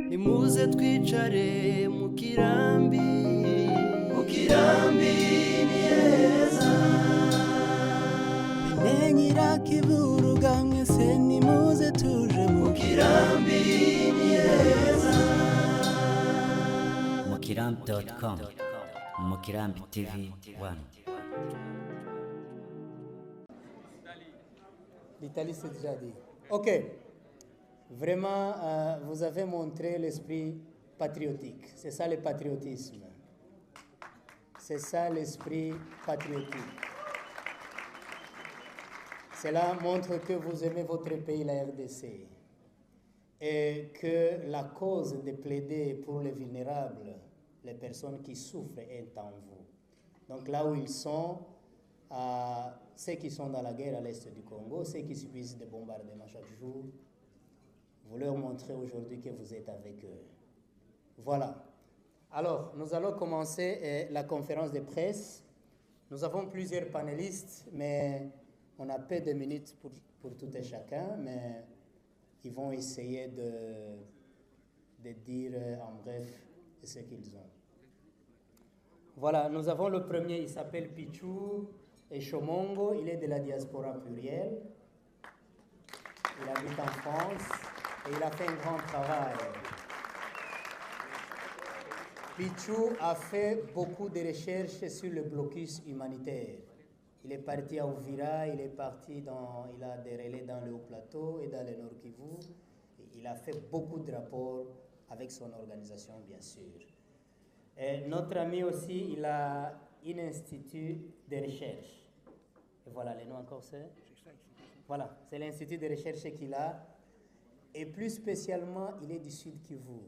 nimuze twicare mu kirambi ni heza menyera kiburuga mwese nimuze tuje mu kirambi ni heza Mukirambi.com Mukirambi TV 1. L'Italie, c'est déjà dit. Ok. Vraiment, vous avez montré l'esprit patriotique. C'est ça le patriotisme. C'est ça l'esprit patriotique. Cela montre que vous aimez votre pays, la RDC. Et que la cause de plaider pour les vulnérables, les personnes qui souffrent, est en vous. Donc là où ils sont, ceux qui sont dans la guerre à l'est du Congo, ceux qui subissent des bombardements chaque jour, vous leur montrez aujourd'hui que vous êtes avec eux. Voilà. Alors, nous allons commencer la conférence de presse. Nous avons plusieurs panélistes, mais on a peu de minutes pour tout et chacun, mais ils vont essayer de dire en bref ce qu'ils ont. Voilà, nous avons le premier, il s'appelle Pichou et Chomongo, il est de la diaspora plurielle. Il habite en France et il a fait un grand travail. Pichou a fait beaucoup de recherches sur le blocus humanitaire. Il est parti à Ouvira, il a des relais dans le Haut-Plateau et dans le Nord Kivu. Il a fait beaucoup de rapports avec son organisation, bien sûr. Et notre ami aussi, il a un institut de recherche. Et voilà, les noms encore c'est? Voilà, c'est l'institut de recherche qu'il a. Et plus spécialement, il est du Sud Kivu.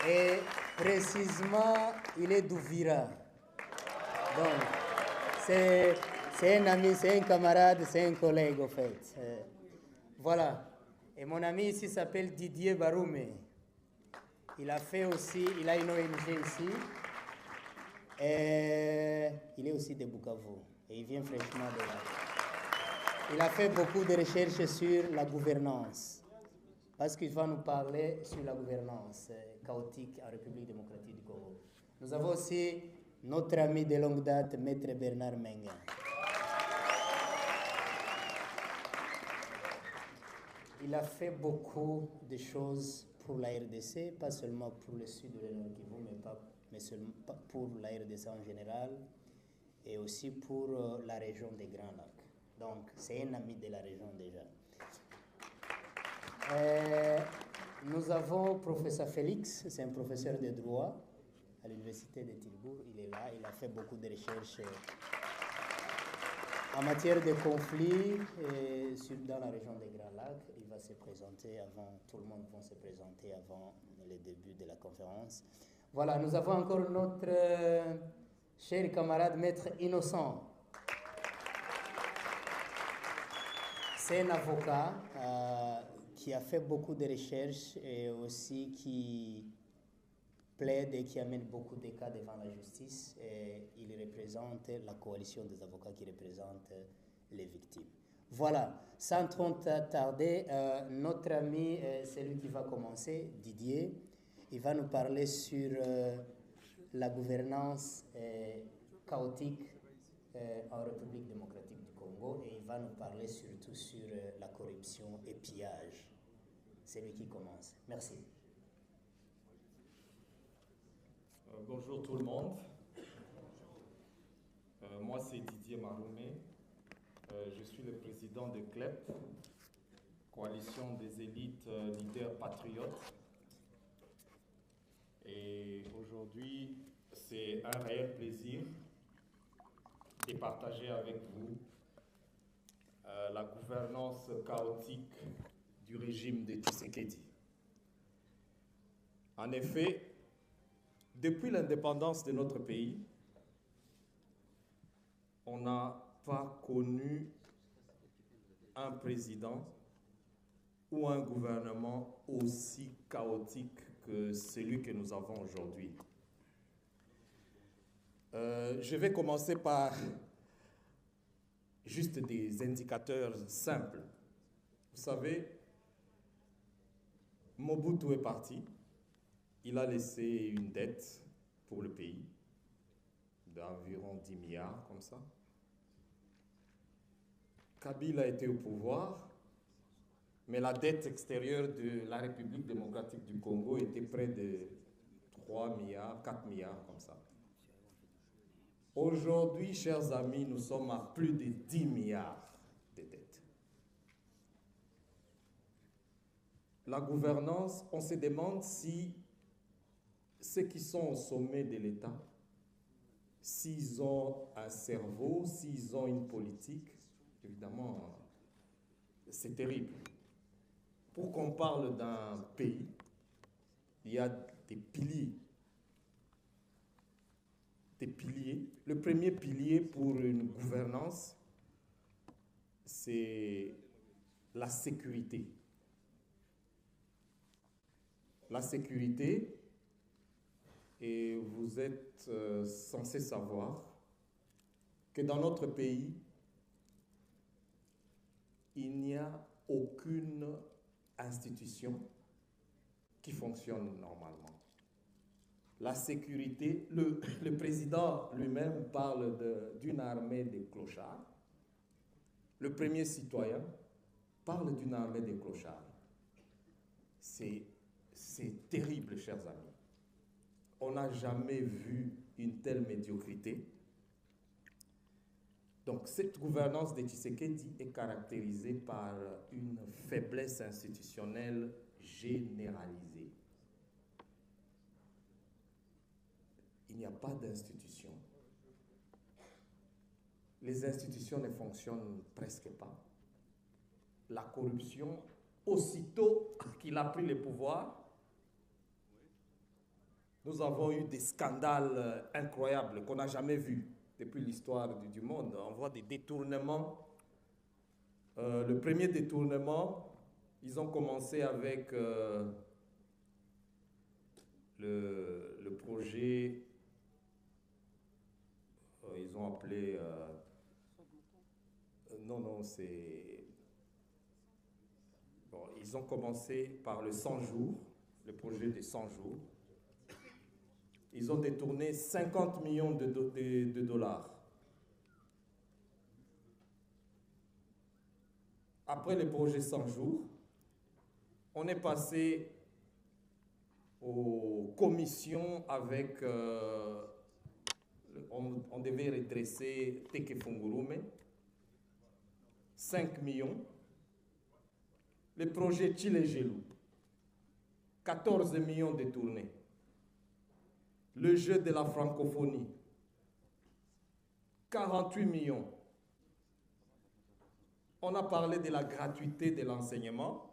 Et précisément, il est d'Ouvira. Donc, c'est un ami, c'est un camarade, c'est un collègue, en fait. Voilà. Et mon ami ici s'appelle Didier Baroumé. Il a une ONG ici. Et il est aussi de Bukavu. Et il vient fraîchement de là. Il a fait beaucoup de recherches sur la gouvernance. Parce qu'il va nous parler sur la gouvernance chaotique en République démocratique du Congo. Nous avons aussi notre ami de longue date, Maître Bernard Menga. Il a fait beaucoup de choses pour la RDC, pas seulement pour le sud de la Nord Kivu, mais seulement pour la RDC en général, et aussi pour la région des Grands Lacs. Donc, c'est un ami de la région déjà. Nous avons professeur Félix, c'est un professeur de droit à l'université de Tilbourg. Il est là, il a fait beaucoup de recherches en matière de conflits dans la région des Grands Lacs. Il va se présenter avant, tout le monde va se présenter avant le début de la conférence. Voilà, nous avons encore notre cher camarade Maître Innocent. C'est un avocat qui a fait beaucoup de recherches et aussi qui plaide et qui amène beaucoup de cas devant la justice. Et il représente la coalition des avocats qui représente les victimes. Voilà, sans trop tarder, notre ami, c'est lui qui va commencer, Didier. Il va nous parler sur la gouvernance chaotique en République démocratique du Congo et il va nous parler surtout sur la corruption et pillage. C'est lui qui commence. Merci. Bonjour tout le monde. Moi c'est Didier Maroumé. Je suis le président de CLEP, Coalition des élites leaders patriotes. Et aujourd'hui, c'est un réel plaisir de partager avec vous la gouvernance chaotique du régime de Tshisekedi. En effet, depuis l'indépendance de notre pays, on n'a pas connu un président ou un gouvernement aussi chaotique que celui que nous avons aujourd'hui. Je vais commencer par juste des indicateurs simples. Vous savez, Mobutu est parti. Il a laissé une dette pour le pays d'environ 10 milliards, comme ça. Kabila a été au pouvoir, mais la dette extérieure de la République démocratique du Congo était près de 3 milliards, 4 milliards, comme ça. Aujourd'hui, chers amis, nous sommes à plus de 10 milliards de dettes. La gouvernance, on se demande si ceux qui sont au sommet de l'État, s'ils ont un cerveau, s'ils ont une politique, évidemment, c'est terrible. Pour qu'on parle d'un pays, il y a des piliers. Des piliers. Le premier pilier pour une gouvernance, c'est la sécurité. La sécurité, et vous êtes censé savoir que dans notre pays, il n'y a aucune institution qui fonctionne normalement. La sécurité, le président lui-même parle d'une armée de clochards. Le premier citoyen parle d'une armée de clochards. C'est terrible, chers amis. On n'a jamais vu une telle médiocrité. Donc, cette gouvernance de Tshisekedi est caractérisée par une faiblesse institutionnelle généralisée. Il n'y a pas d'institution. Les institutions ne fonctionnent presque pas. La corruption, aussitôt qu'il a pris le pouvoir, nous avons eu des scandales incroyables qu'on n'a jamais vus depuis l'histoire du monde. On voit des détournements. Le premier détournement, ils ont commencé avec le projet, ils ont appelé... non, c'est... Bon, ils ont commencé par le 100 jours, le projet des 100 jours. Ils ont détourné 50 millions de dollars. Après le projet 100 jours, on est passé aux commissions avec... on devait redresser Teke Fungurume, 5 millions. Le projet Chile-Gelou, 14 millions détournés. Le jeu de la francophonie, 48 millions. On a parlé de la gratuité de l'enseignement.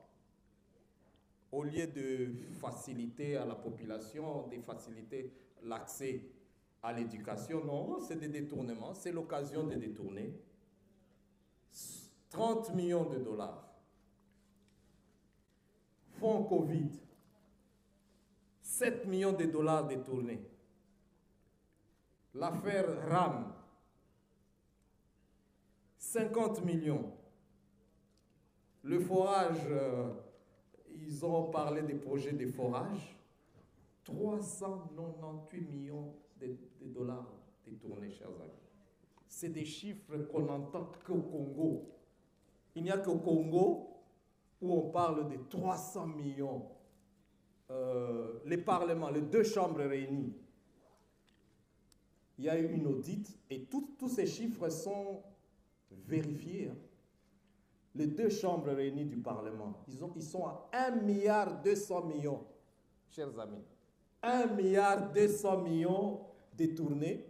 Au lieu de faciliter à la population, de faciliter l'accès à l'éducation, non, c'est des détournements, c'est l'occasion de détourner. 30 millions de dollars. Fonds Covid, 7 millions de dollars détournés. L'affaire RAM, 50 millions. Le forage, ils ont parlé des projets de forage, 398 millions de dollars détournés, chers amis. C'est des chiffres qu'on n'entend qu'au Congo. Il n'y a qu'au Congo où on parle de 300 millions. Les parlements, les deux chambres réunies, il y a eu une audit et tous ces chiffres sont vérifiés. Les deux chambres réunies du Parlement, ils sont à 1,2 milliard, chers amis. 1,2 milliard détournés.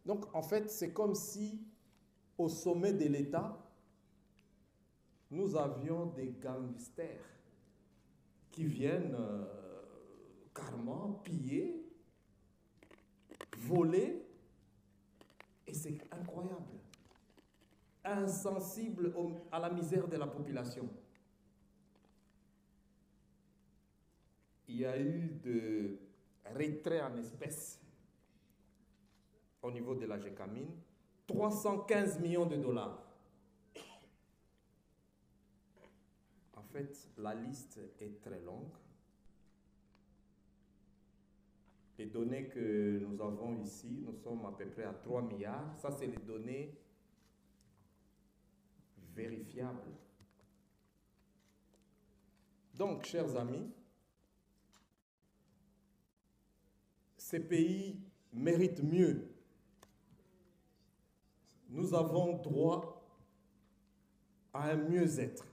Donc, en fait, c'est comme si, au sommet de l'État, nous avions des gangsters qui viennent carrément piller, voler, et c'est incroyable. Insensible à la misère de la population. Il y a eu de retrait en espèces au niveau de la GECAMIN, 315 millions de dollars. En fait, la liste est très longue. Les données que nous avons ici, nous sommes à peu près à 3 milliards. Ça, c'est les données vérifiables. Donc, chers amis, ces pays méritent mieux. Nous avons droit à un mieux-être.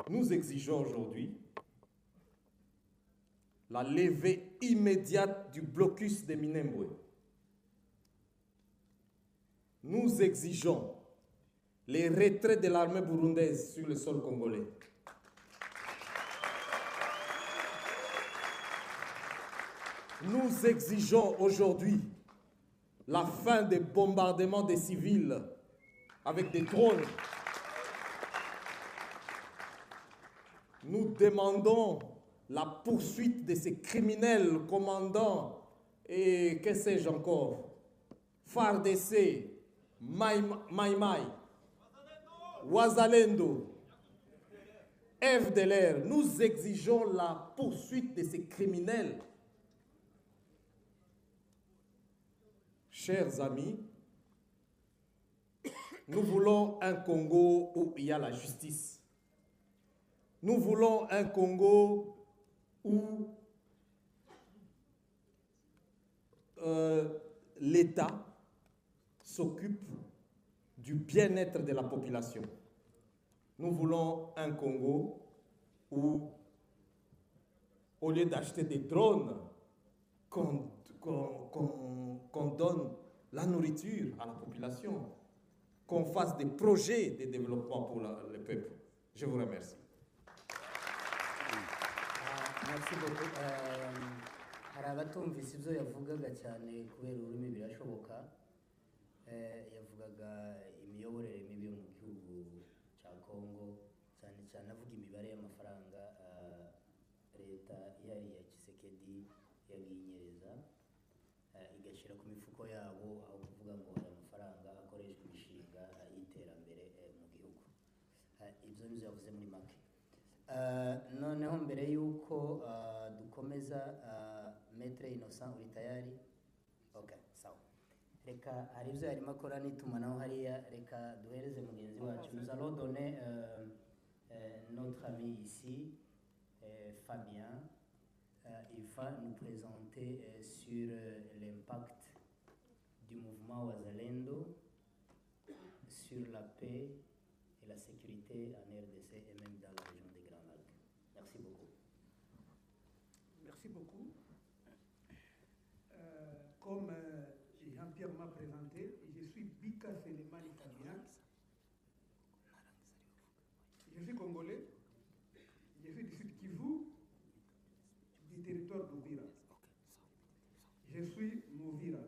Nous exigeons aujourd'hui la levée immédiate du blocus de Minembwe. Nous exigeons les retraits de l'armée burundaise sur le sol congolais. Nous exigeons aujourd'hui la fin des bombardements des civils avec des drones. Nous demandons la poursuite de ces criminels commandants et que sais-je encore, FARDC, Mai Mai, Wazalendo, FDLR. Nous exigeons la poursuite de ces criminels. Chers amis, nous voulons un Congo où il y a la justice. Nous voulons un Congo où l'État s'occupe du bien-être de la population. Nous voulons un Congo où, au lieu d'acheter des drones, qu'on donne la nourriture à la population, qu'on fasse des projets de développement pour le peuple. Je vous remercie. Merci beaucoup. Hari abatumvise ibyo yavugaga cyane kubera ururimi birashoboka. Yavugaga imiyoborere mibi yo mu gihugu cya Kongo, cyane cyane avuga imibare y'amafaranga leta ihari ya Tshisekedi yaginyereza igashyira ku mifuko yabo, aho kuvuga ngo aya mafaranga akoreshwa imishinga y'iterambere mu gihugu. Ibyo nizo yavuze muri make. Noneho mbere yuko dukomeza, Maître Innocent uri tayari? Okay, sawa. Reka hari ibyo yarimo akora n'itumanaho hariya, reka duhereze mugenzi wacu. Nous allons donner notre ami ici, Fabien. Il va nous présenter sur l'impact du mouvement Wazalendo sur la paix et la sécurité en RDC et même dans la région des Grands Lacs. Merci beaucoup. Merci beaucoup. Comme Jean-Pierre m'a présenté, je suis Bika Selemani Fabien. Je suis congolais. Je suis du Sud Kivu, du territoire d'Ouvira. Je suis Mouvira.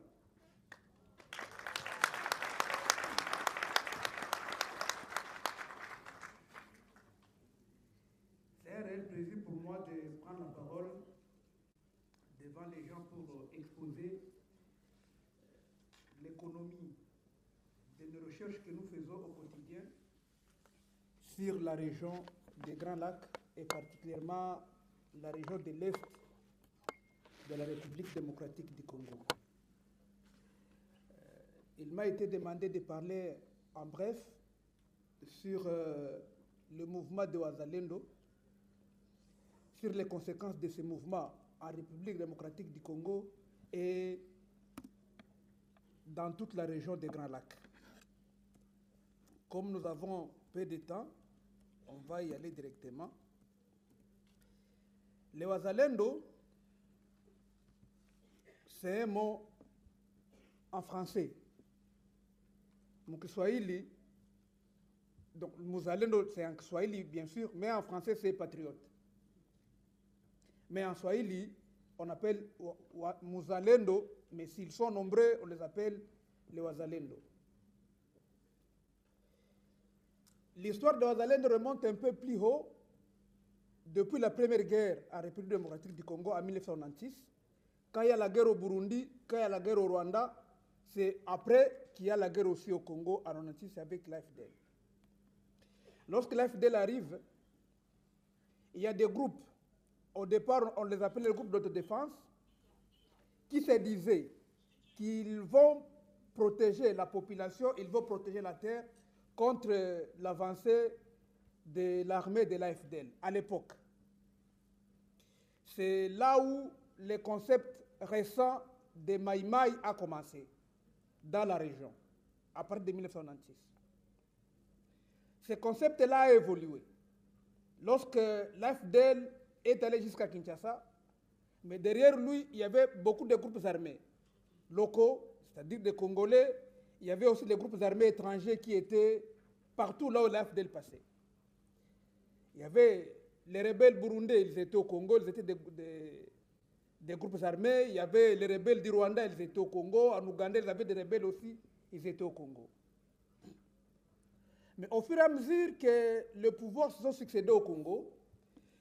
C'est un réel plaisir pour moi de prendre la parole devant les gens pour exposer l'économie de nos recherches que nous faisons au quotidien sur la région des Grands Lacs et particulièrement la région de l'Est de la République démocratique du Congo. Il m'a été demandé de parler en bref sur le mouvement de Wazalendo, sur les conséquences de ce mouvement en République démocratique du Congo et dans toute la région des Grands Lacs. Comme nous avons peu de temps, on va y aller directement. Le Wazalendo, c'est un mot en français. Mon Kiswahili, donc Muzalendo c'est en Kiswahili bien sûr, mais en français c'est patriote. Mais en Swahili, on appelle Muzalendo, mais s'ils sont nombreux, on les appelle les Wazalendo. L'histoire de Wazalendo remonte un peu plus haut, depuis la première guerre en République démocratique du Congo en 1996. Quand il y a la guerre au Burundi, quand il y a la guerre au Rwanda, c'est après qu'il y a la guerre aussi au Congo en 1996 avec l'AFDL. Lorsque l'AFDL arrive, il y a des groupes, au départ on les appelait les groupes d'autodéfense, qui se disaient qu'ils vont protéger la population, ils vont protéger la terre contre l'avancée de l'armée de l'AFDL à l'époque. C'est là où le concept récent de Maï Maï a commencé, dans la région, à partir de 1996. Ce concept-là a évolué. Lorsque l'AFDL est allé jusqu'à Kinshasa, mais derrière lui, il y avait beaucoup de groupes armés locaux, c'est-à-dire des Congolais. Il y avait aussi des groupes armés étrangers qui étaient partout là où l'AFDL passait. Il y avait les rebelles burundais, ils étaient au Congo, ils étaient des groupes armés. Il y avait les rebelles du Rwanda, ils étaient au Congo. En Ouganda, il y avait des rebelles aussi, ils étaient au Congo. Mais au fur et à mesure que le pouvoir se sont succédés au Congo,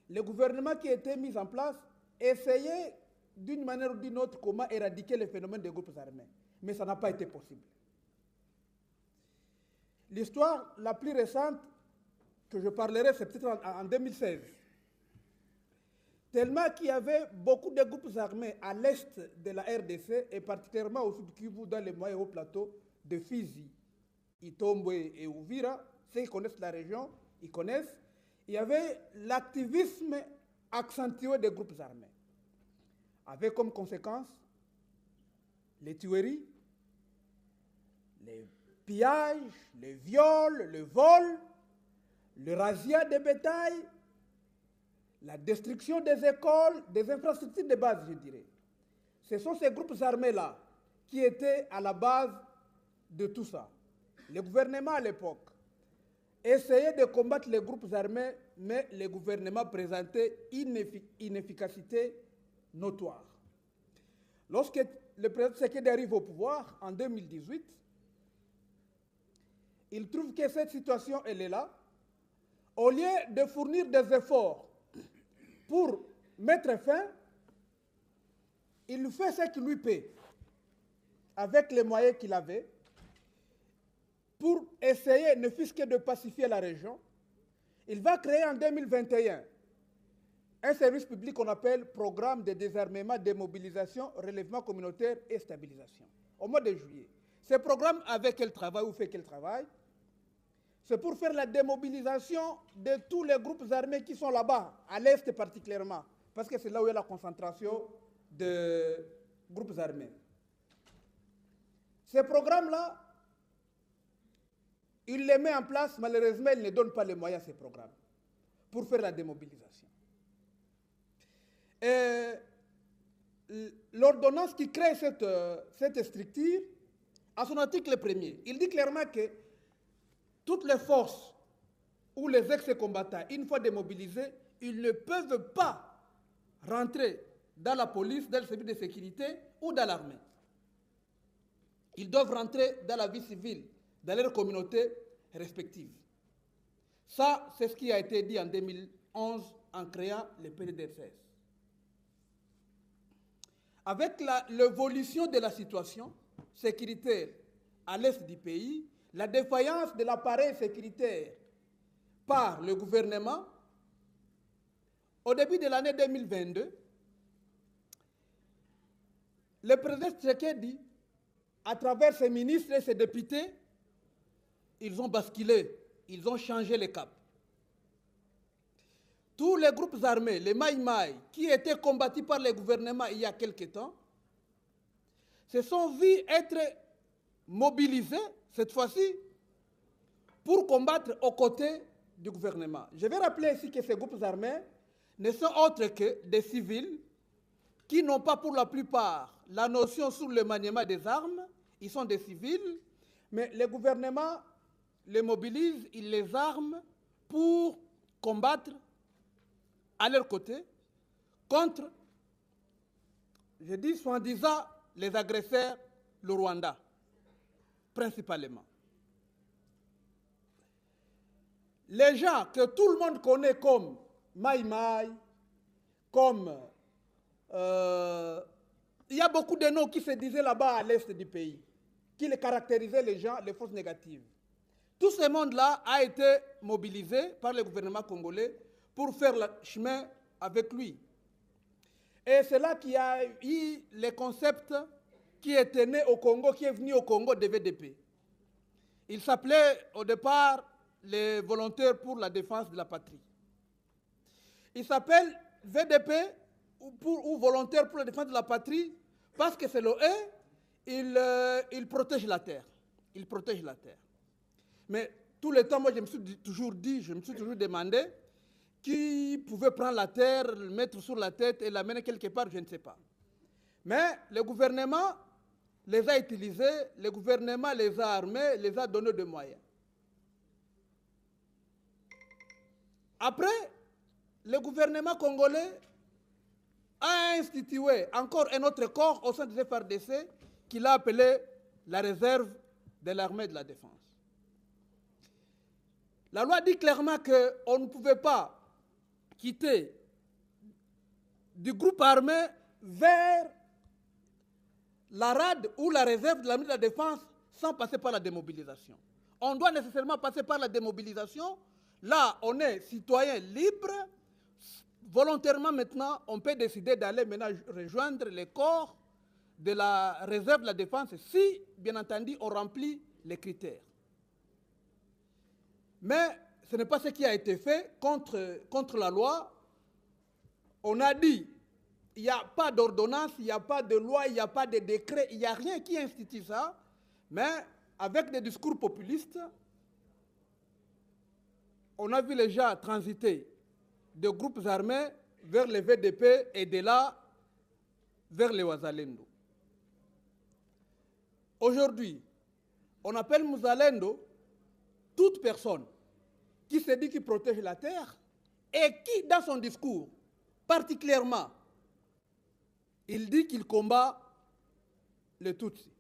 le gouvernement qui était mis en place essayait d'une manière ou d'une autre comment éradiquer le phénomène des groupes armés. Mais ça n'a pas été possible. L'histoire la plus récente que je parlerai, c'est peut-être en 2016. Tellement qu'il y avait beaucoup de groupes armés à l'est de la RDC et particulièrement au sud Kivu, dans les moyens hauts plateaux de Fizi, Itombwe et Uvira. Ceux qui connaissent la région, ils connaissent. Il y avait l'activisme accentué des groupes armés, avec comme conséquence les tueries, les pillages, les viols, le vol, le razzia des bétail, la destruction des écoles, des infrastructures de base, je dirais. Ce sont ces groupes armés-là qui étaient à la base de tout ça. Le gouvernement à l'époque essayait de combattre les groupes armés, mais le gouvernement présentait une inefficacité notoire. Lorsque le président Tshisekedi arrive au pouvoir en 2018, il trouve que cette situation, elle est là. Au lieu de fournir des efforts pour mettre fin, il fait ce qu'il lui paie, avec les moyens qu'il avait, pour essayer, ne fût-ce que de pacifier la région. Il va créer en 2021 un service public qu'on appelle Programme de désarmement, démobilisation, relèvement communautaire et stabilisation, au mois de juillet. Ce programme, avec quel travail ou fait quel travail? C'est pour faire la démobilisation de tous les groupes armés qui sont là-bas, à l'est particulièrement, parce que c'est là où il y a la concentration de groupes armés. Ce programme-là, il les met en place, malheureusement, il ne donne pas les moyens à ces programmes pour faire la démobilisation. L'ordonnance qui crée cette structure, à son article 1er, il dit clairement que toutes les forces ou les ex-combattants, une fois démobilisés, ils ne peuvent pas rentrer dans la police, dans le service de sécurité ou dans l'armée. Ils doivent rentrer dans la vie civile, dans leur communauté respective. Ça, c'est ce qui a été dit en 2011 en créant le PDDSS. Avec l'évolution de la situation sécuritaire à l'est du pays, la défaillance de l'appareil sécuritaire par le gouvernement, au début de l'année 2022, le président Tshisekedi, à travers ses ministres et ses députés, ils ont basculé, ils ont changé le cap. Tous les groupes armés, les Maï Maï, qui étaient combattus par le gouvernement il y a quelque temps, se sont vus être mobilisés, cette fois-ci, pour combattre aux côtés du gouvernement. Je vais rappeler ici que ces groupes armés ne sont autres que des civils qui n'ont pas pour la plupart la notion sur le maniement des armes. Ils sont des civils, mais le gouvernement les mobilise, il les arme pour combattre à leur côté contre, je dis soi-disant, les agresseurs, le Rwanda, principalement. Les gens que tout le monde connaît comme Maï Maï, comme... il y a beaucoup de noms qui se disaient là-bas à l'est du pays, qui les caractérisaient les gens, les forces négatives. Tout ce monde-là a été mobilisé par le gouvernement congolais pour faire le chemin avec lui. Et c'est là qu'il y a eu les concepts qui étaient nés au Congo, qui est venu au Congo de VDP. Il s'appelait au départ les volontaires pour la défense de la patrie. Il s'appelle VDP ou volontaires pour la défense de la patrie parce que c'est le il protège la terre. Il protège la terre. Mais tout le temps, moi, je me suis toujours demandé qui pouvait prendre la terre, le mettre sur la tête et l'amener quelque part, je ne sais pas. Mais le gouvernement les a utilisés, le gouvernement les a armés, les a donné des moyens. Après, le gouvernement congolais a institué encore un autre corps au sein des FRDC qu'il a appelé la réserve de l'armée de la défense. La loi dit clairement qu'on ne pouvait pas quitter du groupe armé vers la RAD ou la réserve de l'armée de la défense sans passer par la démobilisation. On doit nécessairement passer par la démobilisation. Là, on est citoyen libre. Volontairement, maintenant, on peut décider d'aller maintenant rejoindre les corps de la réserve de la défense si, bien entendu, on remplit les critères. Mais ce n'est pas ce qui a été fait contre la loi. On a dit, il n'y a pas d'ordonnance, il n'y a pas de loi, il n'y a pas de décret, il n'y a rien qui institue ça. Mais avec des discours populistes, on a vu les gens transiter de groupes armés vers les VDP et de là vers les Wazalendo. Aujourd'hui, on appelle Muzalendo toute personne qui se dit qu'il protège la terre et qui, dans son discours, particulièrement, il dit qu'il combat les Tutsis.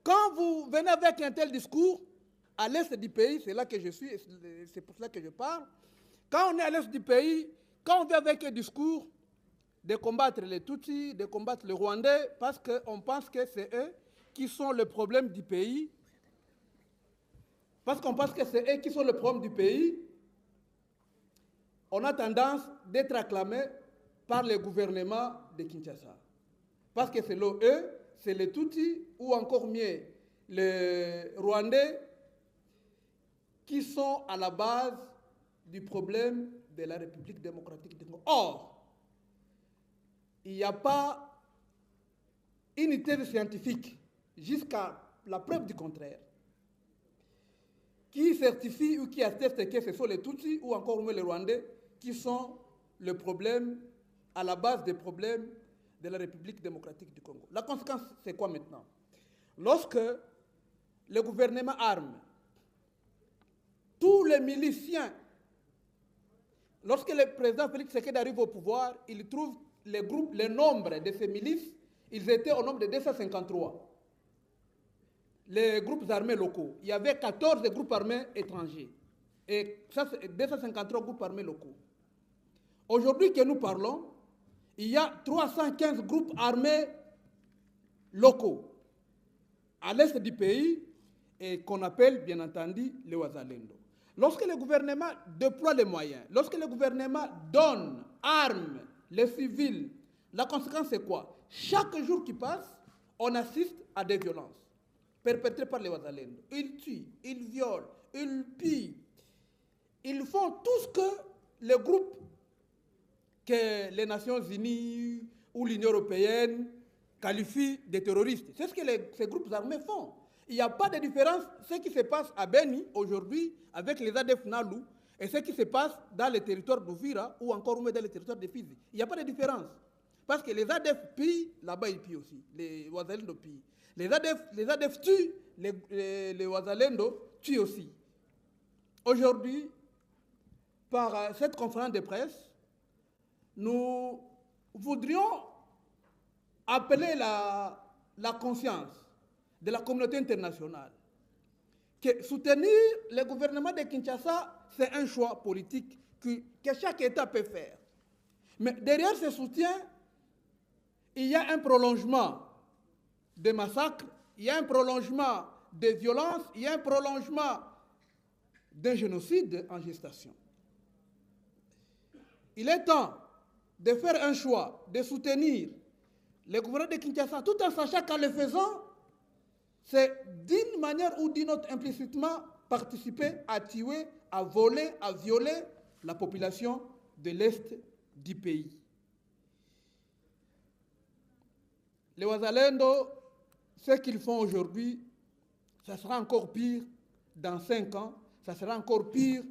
Quand vous venez avec un tel discours, à l'est du pays, c'est là que je suis, c'est pour cela que je parle, quand on est à l'est du pays, quand on vient avec un discours de combattre les Tutsis, de combattre les Rwandais, parce qu'on pense que c'est eux qui sont le problème du pays, parce qu'on pense que c'est eux qui sont le problème du pays, on a tendance d'être acclamé par le gouvernement de Kinshasa. Parce que c'est eux, c'est les Tutsis, ou encore mieux, les Rwandais, qui sont à la base du problème de la République démocratique du Congo. Or, il n'y a pas une thèse scientifique, jusqu'à la preuve du contraire, qui certifie ou qui atteste que ce sont les Tutsis ou encore mieux les Rwandais qui sont le problème, à la base des problèmes de la République démocratique du Congo. La conséquence, c'est quoi maintenant? Lorsque le gouvernement arme tous les miliciens, lorsque le président Félix Tshisekedi arrive au pouvoir, il trouve les groupes, le nombre de ces milices, ils étaient au nombre de 253. Les groupes armés locaux. Il y avait 14 groupes armés étrangers. Et ça, c'est 253 groupes armés locaux. Aujourd'hui que nous parlons, il y a 315 groupes armés locaux à l'est du pays et qu'on appelle bien entendu les Wazalendo. Lorsque le gouvernement déploie les moyens, lorsque le gouvernement donne, arme les civils, la conséquence c'est quoi? Chaque jour qui passe, on assiste à des violences perpétrées par les Wazalendo. Ils tuent, ils violent, ils pillent. Ils font tout ce que les groupes que les Nations Unies ou l'Union européenne qualifient de terroristes. C'est ce que ces groupes armés font. Il n'y a pas de différence ce qui se passe à Beni aujourd'hui avec les ADF Nalu et ce qui se passe dans les territoires d'Ouvira ou encore dans les territoires de Fizi. Il n'y a pas de différence. Parce que les ADF pillent, là-bas ils pillent aussi. Les Wazalendo pillent. Les ADF tuent, les Wazalendo tuent aussi. Aujourd'hui, par cette conférence de presse, nous voudrions appeler la conscience de la communauté internationale que soutenir le gouvernement de Kinshasa, c'est un choix politique que chaque État peut faire. Mais derrière ce soutien, il y a un prolongement des massacres, il y a un prolongement des violences, il y a un prolongement d'un génocide en gestation. Il est temps de faire un choix, de soutenir le gouvernement de Kinshasa, tout en sachant qu'en le faisant, c'est d'une manière ou d'une autre implicitement participer à tuer, à voler, à violer la population de l'Est du pays. Les Wazalendo, ce qu'ils font aujourd'hui, ça sera encore pire dans 5 ans, ça sera encore pire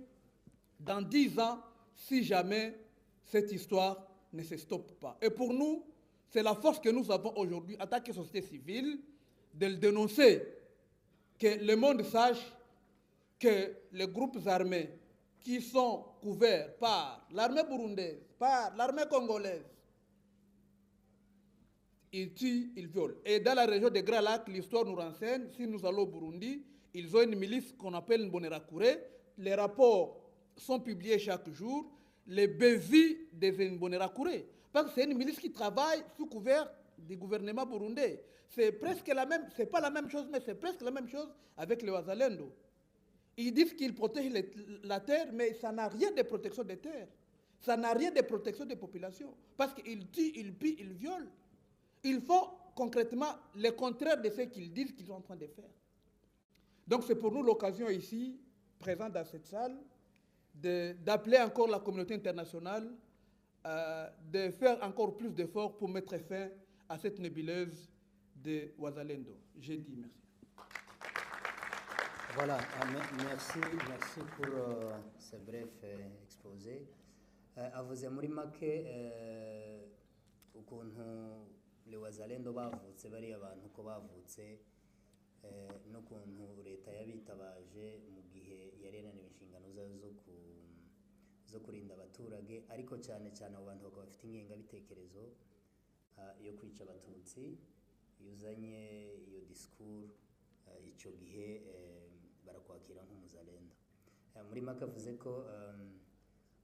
dans 10 ans, si jamais cette histoire ne se stoppe pas. Et pour nous, c'est la force que nous avons aujourd'hui, en tant que société civile, de le dénoncer, que le monde sache que les groupes armés qui sont couverts par l'armée burundaise, par l'armée congolaise, ils tuent, ils violent. Et dans la région des Grands Lacs, l'histoire nous renseigne, si nous allons au Burundi, ils ont une milice qu'on appelle Imbonerakure. Les rapports sont publiés chaque jour, les bévis des Imbonerakure. Parce que c'est une milice qui travaille sous couvert du gouvernement burundais. C'est presque la même, c'est pas la même chose, mais c'est presque la même chose avec les Wazalendo. Ils disent qu'ils protègent la terre, mais ça n'a rien de protection des terres. Ça n'a rien de protection des populations. Parce qu'ils tuent, ils pillent, ils violent. Ils font concrètement le contraire de ce qu'ils disent qu'ils sont en train de faire. Donc c'est pour nous l'occasion ici, présente dans cette salle, d'appeler encore la communauté internationale, de faire encore plus d'efforts pour mettre fin à cette nébuleuse de Wazalendo. J'ai dit merci. Voilà, merci pour ce bref exposé. Avuze muri make ukuntu le Wazalendo bavutse bari abantu ko bavutse n'ukuntu leta yabitabaje mu gihe yari yananiwe inshingano zayo zo kurinda abaturage, ariko cyane cyane abo bantu bakaba bafite ingengabitekerezo yo kwica abatutsi. Iyo uzanye iyo discours icyo gihe barakwakira nk'umuzalendo. Muri make avuze ko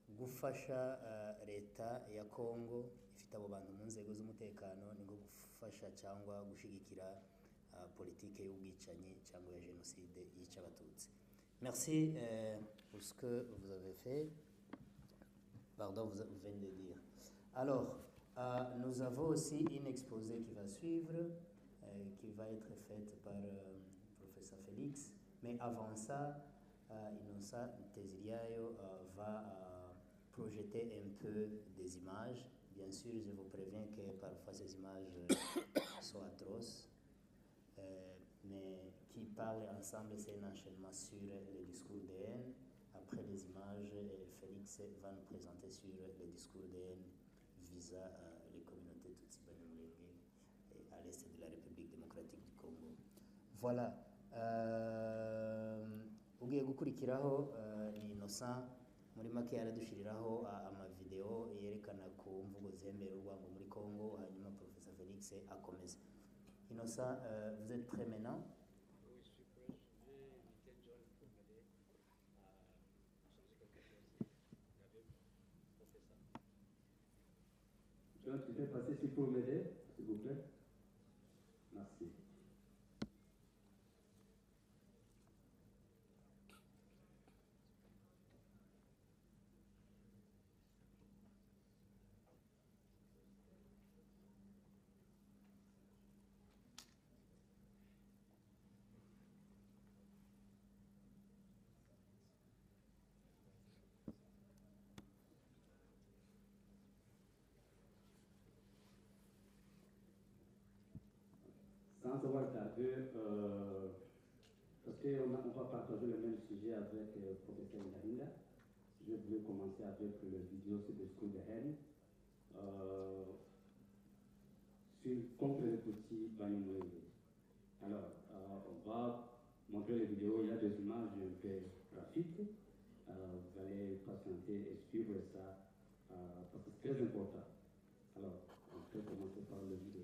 gufasha leta ya Congo ifite abo bantu mu nzego z'umutekano ni nko gufasha cyangwa gushigikira politike y'ubwicanyi cyangwa ya génocide yica abatutsi. Merci pour ce que vous avez fait. Pardon, vous venez de dire. Alors, nous avons aussi une exposé qui va suivre, qui va être faite par professeur Félix. Mais avant ça, Innocent Teziriayo va projeter un peu des images. Bien sûr, je vous préviens que parfois ces images sont atroces, mais qui parlent ensemble, c'est un enchaînement sur le discours de haine. Après les images, Félix va nous présenter sur le discours de haine visant les communautés Tutsi Banyamulenge à l'est de la République démocratique du Congo. Voilà. Ugiye gukurikiraho ni Innocent muri make yaradushiriraho amavideo yerekana ku mvugo zembera urwango muri Congo, hanyuma professeur Félix akomeza. Innocent, vous êtes prêt maintenant? Oui, je suis prêt. J'ai invité John pour m'aider à changer quelques choses avec professeur. John, tu peux passer ici pour m'aider, s'il vous plaît? Merci. Sans avoir tardé, parce qu'on va partager le même sujet avec le professeur Ndahinda, je vais commencer avec le vidéo sur le discours de haine contre les petits Banyamulenge. Alors, on va montrer les vidéos, il y a des images un peu graphiques, vous allez patienter et suivre ça, parce que c'est très important. Alors, on peut commencer par le vidéo.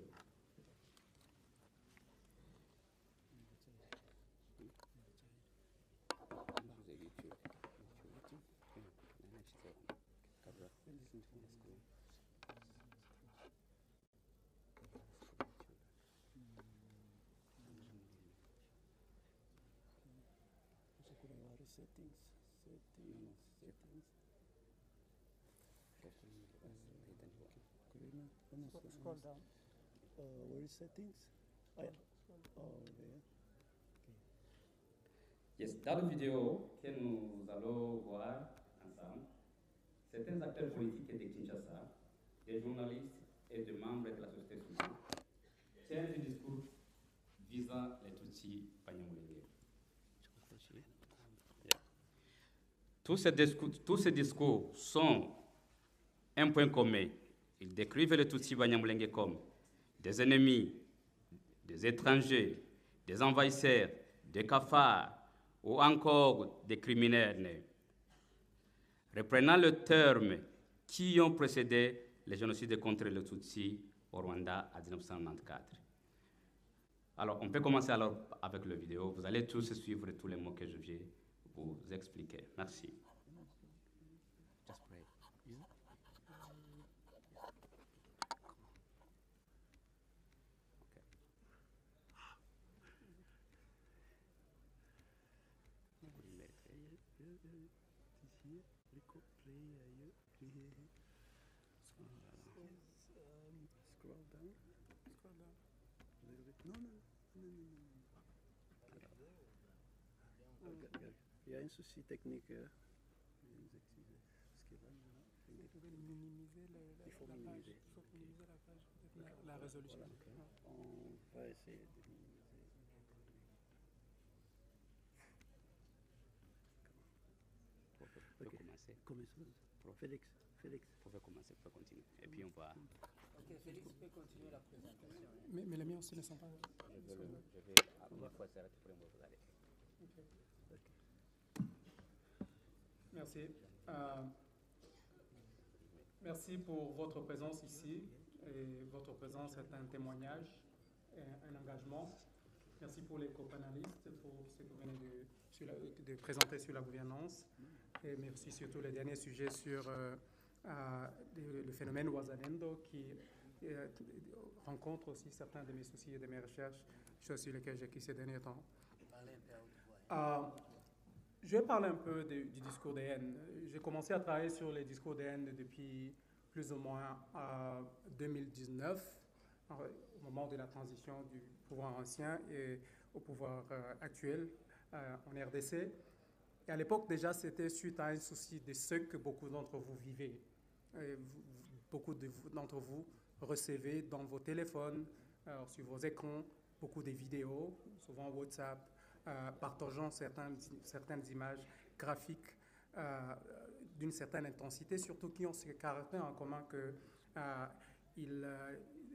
Scroll down. Where is settings? Oh, yeah. Oh, there. Yes, dans la vidéo que nous allons voir ensemble, certains acteurs politiques de Kinshasa, des journalistes et des membres de la société civile tiennent un discours visant les Tutsis Banyamulenge. Tous ces discours sont un point commun. Ils décrivent les Tutsis Banyamulenge comme des ennemis, des étrangers, des envahisseurs, des cafards ou encore des criminels. Reprenant le terme qui ont précédé les génocides contre les Tutsis au Rwanda en 1994. Alors, on peut commencer alors avec la vidéo. Vous allez tous suivre tous les mots que je viens vous expliquer. Merci. Il y a un souci technique. Il faut minimiser la page, la résolution. On va essayer de minimiser. On peut commencer. Félix. On peut commencer, on peut continuer. Et puis on va... Ok, Félix peut continuer la présentation. Mais les miens aussi ne sont pas... Je vais une fois s'arrêter pour vous aller. Merci. Merci pour votre présence ici. Et votre présence est un témoignage, un engagement. Merci pour les co-panélistes, pour ce que vous venez de présenter sur la gouvernance. Et merci surtout les derniers sujets sur le phénomène Ouazalendo qui rencontre aussi certains de mes soucis et de mes recherches, choses sur lesquelles j'ai écrit ces derniers temps. Je vais parler un peu du discours des haines. J'ai commencé à travailler sur les discours des haines depuis plus ou moins 2019, au moment de la transition du pouvoir ancien et au pouvoir actuel en RDC. Et à l'époque, déjà, c'était suite à un souci de ce que beaucoup d'entre vous vivez. Beaucoup d'entre vous recevez dans vos téléphones, sur vos écrans, beaucoup de vidéos, souvent WhatsApp, partageant certaines images graphiques d'une certaine intensité, surtout qui ont ce caractère en commun qu'ils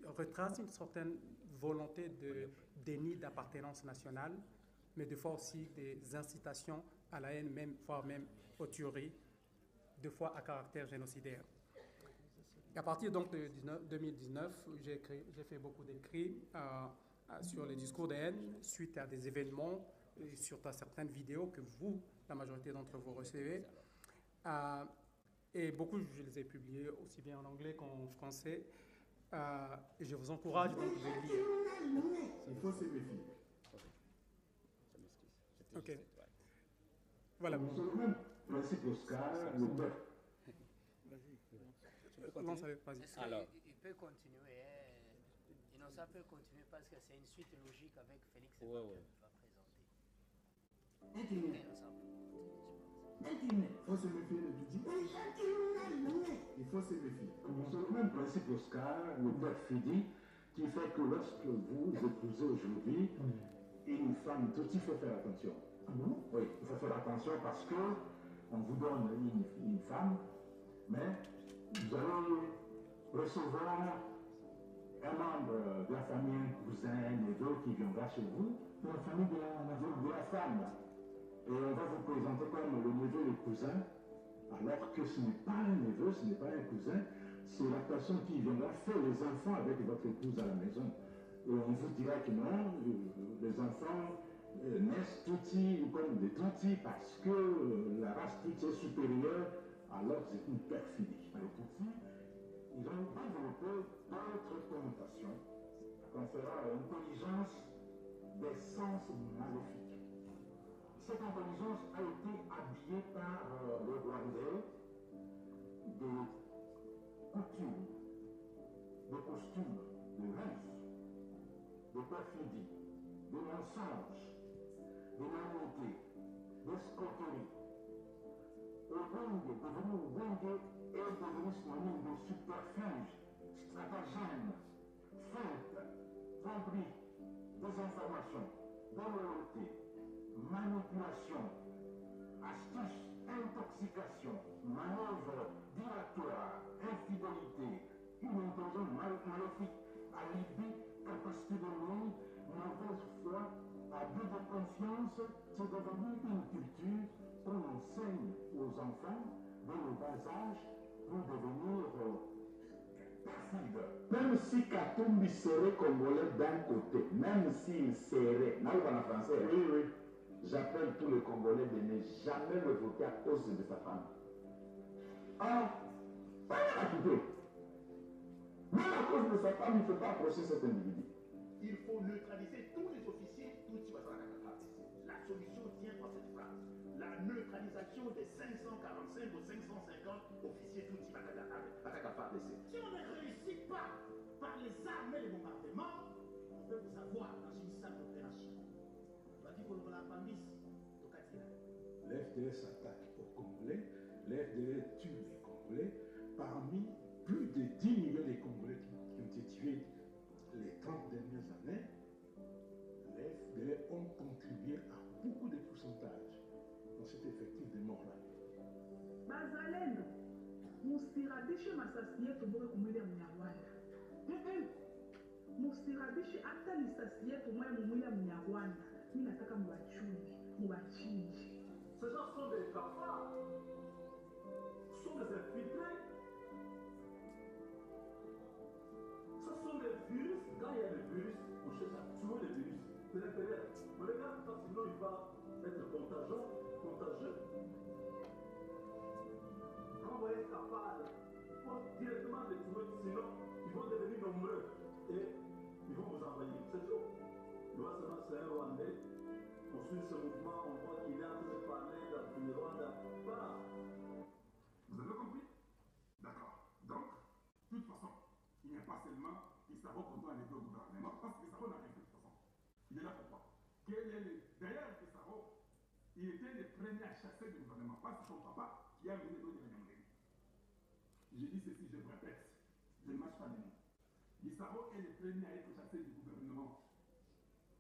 retracent une certaine volonté de déni d'appartenance nationale, mais des fois aussi des incitations à la haine, voire même aux tueries, des fois à caractère génocidaire. Et à partir donc de 2019, j'ai fait beaucoup d'écrits sur les discours de haine suite à des événements, et surtout à certaines vidéos que vous, la majorité d'entre vous, recevez. Et beaucoup, je les ai publiés aussi bien en anglais qu'en français. Et je vous encourage donc de lire. Il faut se méfier. Ok. Voilà. Sur le même principe, Oscar, le peuple. Lance avec, vas-y. Alors, il peut continuer. Innocent peut continuer parce que c'est une suite logique avec Félix qui va présenter. Il faut se méfier de Didi. Il faut se méfier. Sur le même principe, Oscar, le père Fidi, qui fait que lorsque vous épousez aujourd'hui une femme, tout il faut faire attention. Oui, il faut faire attention parce que on vous donne une femme, mais vous allez recevoir un membre de la famille, un cousin, un neveu qui viendra chez vous, de la famille de la femme. Et on va vous présenter comme le neveu et le cousin, alors que ce n'est pas un neveu, ce n'est pas un cousin, c'est la personne qui viendra faire les enfants avec votre épouse à la maison. Et on vous dira que non, les enfants naissent tutis comme des tutis parce que la race tutie est supérieure, alors c'est une perfidie. Les tutis, ils ont développé d'autres connotations qu'on fera intelligence des sens maléfiques. Cette intelligence a été habillée par le Rwandais de perfidie, de mensonges, de naïveté, d'escroquerie. Le Wenge devenu Wenge est devenu synonyme de subterfuge, stratagème, feinte, tromperie, désinformation, déloyauté, manipulation, astuce, intoxication, manœuvre dilatoire, infidélité, une intention maléfique, alibi, capacité de nuire, mauvaise foi, abus de confiance, c'est devenu une culture qu'on enseigne aux enfants dès le bas âge pour devenir perfide. Même si Katumbi serait congolais d'un côté, même s'il serait, moi je parle en français, oui, j'appelle tous les Congolais de ne jamais le voter à cause de sa femme. Ah, pas à couper. Même à cause de sa femme, il ne faut pas approcher cet individu. Il faut neutraliser tous les officiers Tutsi Bazalakata. La solution tient dans cette phrase. La neutralisation des 545 ou 550 officiers Tutsi Bazalakata. Si on ne réussit pas par les armes et les bombardements, on peut vous avoir dans une simple opération. On va dire qu'on la pandis au Katina. L'FDS attaque aux Congolais, l'FDS tue les Congolais. Parmi plus de 10 millions de Congolais qui ont été tués les 30 dernières années, les FDL ont contribué à beaucoup de pourcentages dans cet effectif de morts-là. Bazalendo, Mustirabishe Masasie Toboka Kumulia Mnyarwanda. Mustirabishe hata lisasie Tomoya Mumulia Mnyarwanda. Mimi nataka mwachuni, mwachinji. Ces gens sont des cafards, sont des infiltrés. Ce sont des virus. Quand il y a des virus, on cherche à tuer les virus. C'est l'intérieur. Mais regarde ça, sinon il va être contagieux. Quand vous êtes capable, il faut directement les tuer, sinon ils vont devenir nombreux et ils vont vous envoyer. C'est tout. Le Rwanda, c'est un Rwandais. On suit ce mouvement, on voit qu'il est en train de parler dans le Rwanda. Voilà. Vous avez compris? D'accord. Donc, de toute façon, il n'y a pas seulement Issaro qu'on doit aller au gouvernement, parce qu'Issaro n'a rien fait de toute façon. Il est là pour quoi? D'ailleurs, Issaro, il était le premier à chasser le gouvernement, parce que son papa qui a mené d'autres Banyamulenge. Je dis ceci, je le répète, je ne mâche pas les mots. Issaro est le premier à être chassé du gouvernement.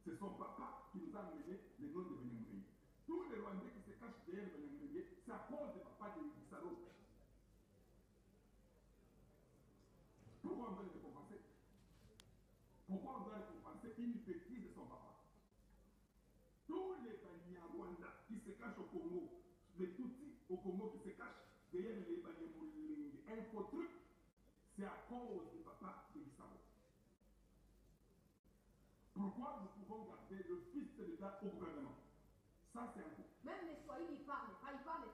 C'est son papa qui nous a amené les noms de Banyamulenge. Tous les Rwandais qui se cachent derrière Banyamulenge, c'est à cause du papa de Issaro. Pourquoi on doit les compenser? Pourquoi on doit les compenser une bêtise de son papa? Tous les Banyarwanda qui se cachent au Congo, les Tutsis au Congo qui se cachent derrière les Banyamulenge, un faux truc, c'est à cause du papa de Issaro. Pourquoi nous pouvons garder le fils de l'État au gouvernement? Ça, c'est un coup. Même les Swahili, ils parlent les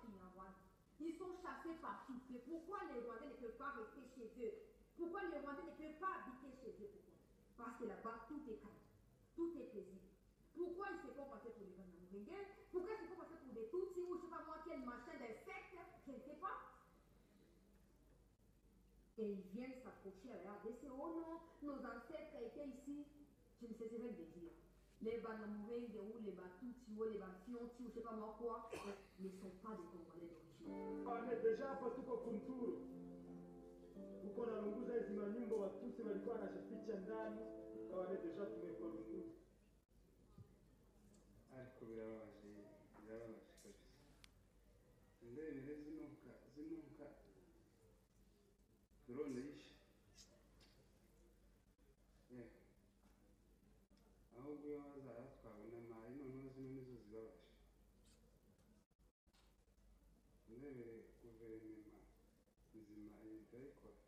Kinyarwanda. Ils sont chassés partout. Mais pourquoi les Rwandais ne peuvent pas rester chez eux? Pourquoi les Rwandais ne peuvent pas habiter chez eux? Pourquoi? Parce que là-bas, tout est calme. Tout est paisible. Pourquoi ils se font passer pour des Banyamulenge? Pourquoi ils se font passer pour des Tutsis ou je ne sais pas moi quel machin d'insectes? Je ne sais pas. Et ils viennent s'approcher à la RDC. Oh non, nos ancêtres étaient ici. Je ne cesserai de dire. Les Banyamulenge ou les Batutsi ou les Bafionti ou je ne sais pas moi quoi ne sont pas des Congolais d'origine. On est déjà pas tout au Kunturu. Uko na lunguza hizi manyumba Watusi walikuwa wanajificha ndani, wale deja tumekuwa lunguza. Ariko birababaje kabisa. Indebere zinuka drone yishe. Ahubwo iyo bazaza twabona amazi noneho zino nizo zibabaje. Indebere guverinoma nzima leta ikora.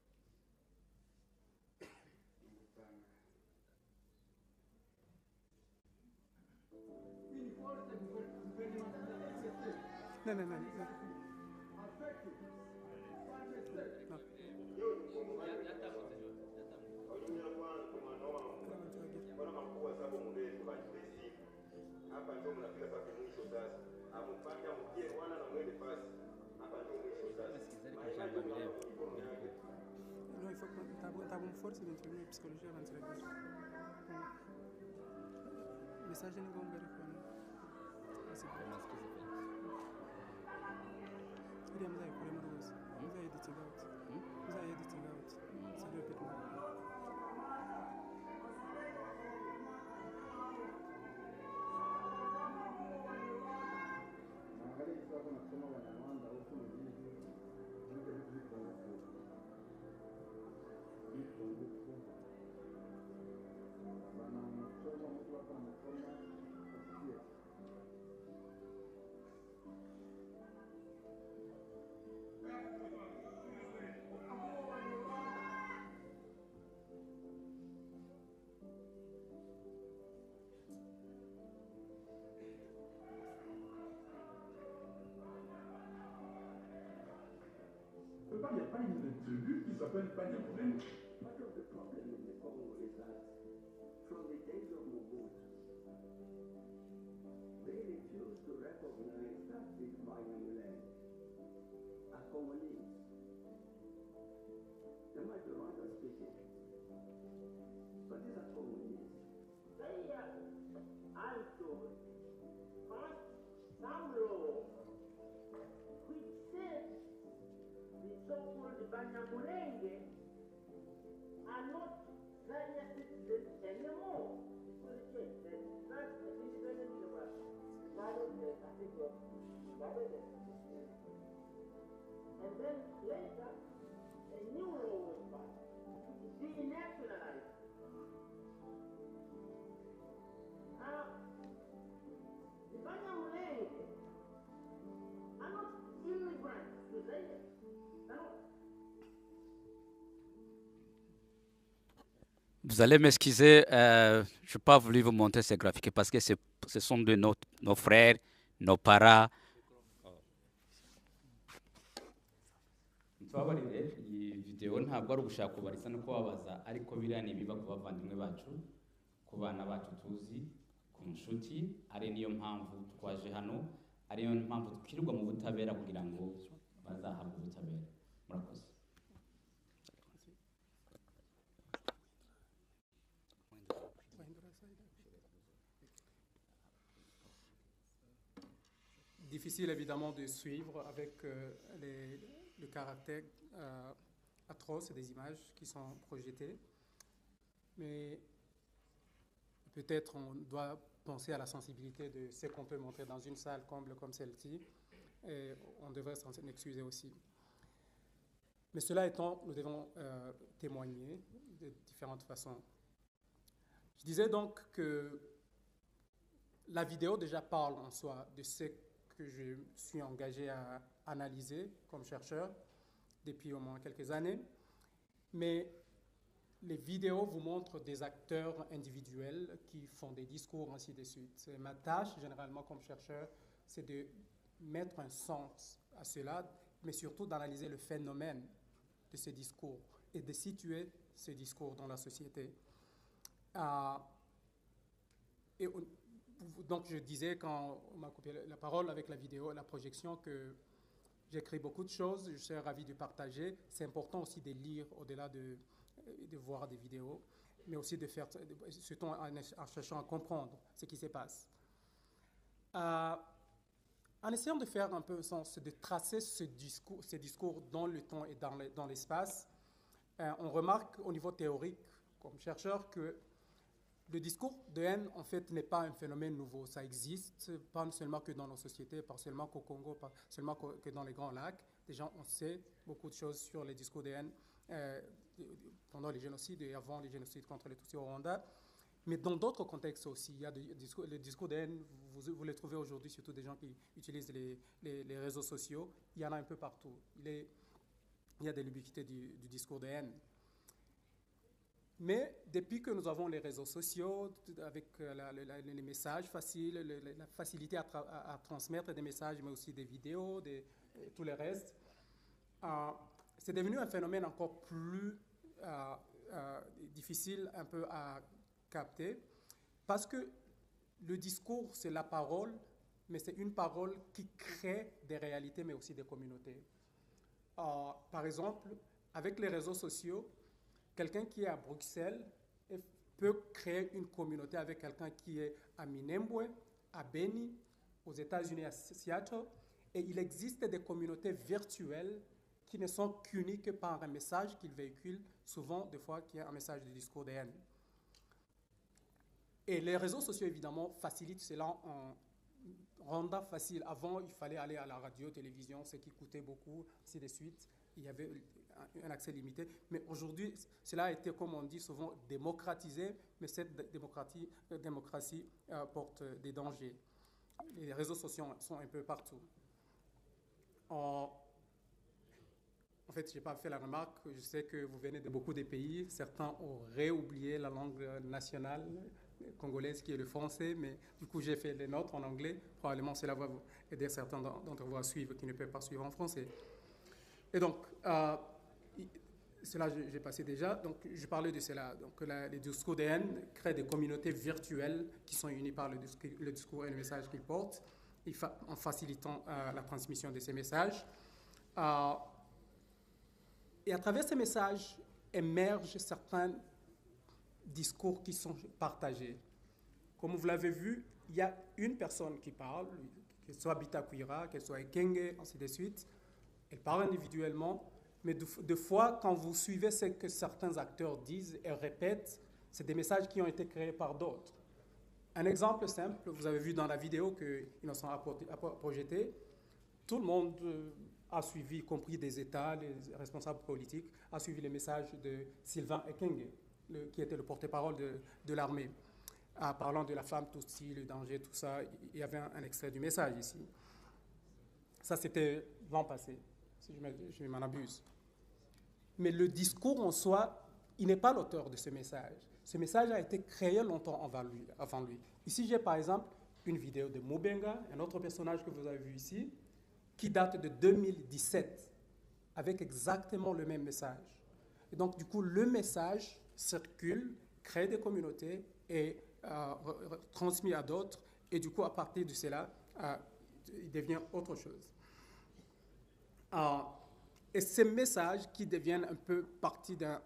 Non. Hapa ndio mnafika sasa mwisho sasa. Amupanga mkie wana na mwende fasi. Hapa ndio mwisho sasa. Non, il faut que tu aies une force d'intervenir psychologique avant de se réveiller. message ni ngombe rifana. Ili amza ikule mrozi. Mza editing out. Mza editing out. Sio pet mo. Angalia kitu hapo nasema Wanyarwanda huko ni hivi. Ndio vitu kwa wanamsoma mtu hapa anasoma asikie. Il n'y a pas une tribu qui s'appelle Banyamulenge. Part of the problem in the Congo is that from the days of Mobutu, they refused to recognize that this Banyamulenge are Congolese. They might be Rwanda speaking, but these are Congolese. They are also passed some law which says the so-called Banyamulenge are not Zaire citizens anymore. Because again, the first independence was started the article started the and then later a new law was passed to denationalize. The Banyamulenge are not immigrants to Zaire. Vous allez m'excuser, je n'ai pas voulu vous montrer ces graphiques parce que ce sont de nos frères, nos parents. Tubabarire iyi video ntabwo ari ugushaka kubarisa no kubabaza ariko biriya ni ibiba ku bavandimwe bacu ku bana bacu tuzi ku nshuti ari niyo mpamvu twaje hano ari niyo mpamvu twirirwa mu butabera kugira ngo bazahabwe ubutabera. Murakoze. Difficile évidemment de suivre avec le caractère atroce des images qui sont projetées, mais peut-être on doit penser à la sensibilité de ce qu'on peut montrer dans une salle comble comme celle-ci, et on devrait s'en excuser aussi. Mais cela étant, nous devons témoigner de différentes façons. Je disais donc que la vidéo déjà parle en soi de ce que je suis engagé à analyser comme chercheur depuis au moins quelques années. Mais les vidéos vous montrent des acteurs individuels qui font des discours, ainsi de suite. Et ma tâche, généralement, comme chercheur, c'est de mettre un sens à cela, mais surtout d'analyser le phénomène de ces discours et de situer ces discours dans la société. Donc, je disais, quand on m'a coupé la parole avec la vidéo, la projection, que j'écris beaucoup de choses, je suis ravi de partager. C'est important aussi de lire au-delà de voir des vidéos, mais aussi de faire, surtout en cherchant à comprendre ce qui se passe. En essayant de faire un peu sens, de tracer ces discours dans le temps et dans l'espace, on remarque au niveau théorique, comme chercheur, que le discours de haine, en fait, n'est pas un phénomène nouveau. Ça existe, pas seulement que dans nos sociétés, pas seulement qu'au Congo, pas seulement que dans les Grands Lacs. Déjà, on sait beaucoup de choses sur les discours de haine pendant les génocides et avant les génocides contre les Tutsis au Rwanda. Mais dans d'autres contextes aussi, il y a les discours de haine, vous les trouvez aujourd'hui, surtout des gens qui utilisent les réseaux sociaux. Il y en a un peu partout. Il y a de l'ubiquité du discours de haine. Mais depuis que nous avons les réseaux sociaux, avec les messages faciles, la facilité à transmettre des messages, mais aussi des vidéos, tout le reste, c'est devenu un phénomène encore plus difficile un peu à capter, parce que le discours, c'est la parole, mais c'est une parole qui crée des réalités, mais aussi des communautés. Par exemple, avec les réseaux sociaux, quelqu'un qui est à Bruxelles est peut créer une communauté avec quelqu'un qui est à Minembwe, à Beni, aux États-Unis, à Seattle, et il existe des communautés virtuelles qui ne sont qu'unies que par un message qu'ils véhiculent, souvent, des fois, qui est un message de discours de haine. Et les réseaux sociaux, évidemment, facilitent cela en rendant facile. Avant, il fallait aller à la radio, télévision, ce qui coûtait beaucoup, ainsi de suite. Il y avait un accès limité. Mais aujourd'hui, cela a été, comme on dit souvent, démocratisé, mais cette démocratie porte des dangers. Les réseaux sociaux sont un peu partout. En fait, je n'ai pas fait la remarque, je sais que vous venez de beaucoup de pays, certains auraient oublié la langue nationale congolaise qui est le français, mais du coup j'ai fait les nôtres en anglais, probablement cela va aider certains d'entre vous à suivre qui ne peuvent pas suivre en français. Et donc, cela j'ai passé déjà, donc je parlais de cela, donc les discours de haine créent des communautés virtuelles qui sont unies par le discours et le message qu'ils portent, en facilitant la transmission de ces messages. Et à travers ces messages émergent certains discours qui sont partagés. Comme vous l'avez vu, il y a une personne qui parle, qu'elle soit Bitakwira, qu'elle soit Ekenge, ainsi de suite. Elle parle individuellement, mais des fois, quand vous suivez ce que certains acteurs disent et répètent, c'est des messages qui ont été créés par d'autres. Un exemple simple, vous avez vu dans la vidéo que Innocent a projeté, tout le monde a suivi, y compris des États, les responsables politiques, a suivi les messages de Sylvain Ekenge, qui était le porte-parole de l'armée, parlant de la femme Tutsi, le danger, tout ça. Il y avait un extrait du message ici. Ça, c'était l'an passé, si je m'en abuse. Mais le discours en soi, il n'est pas l'auteur de ce message. Ce message a été créé longtemps avant lui. Ici, j'ai par exemple une vidéo de Mubenga, un autre personnage que vous avez vu ici, qui date de 2017, avec exactement le même message. Et donc, du coup, le message circule, crée des communautés et transmis à d'autres. Et du coup, à partir de cela, il devient autre chose. Et ces messages qui deviennent un peu partie d'un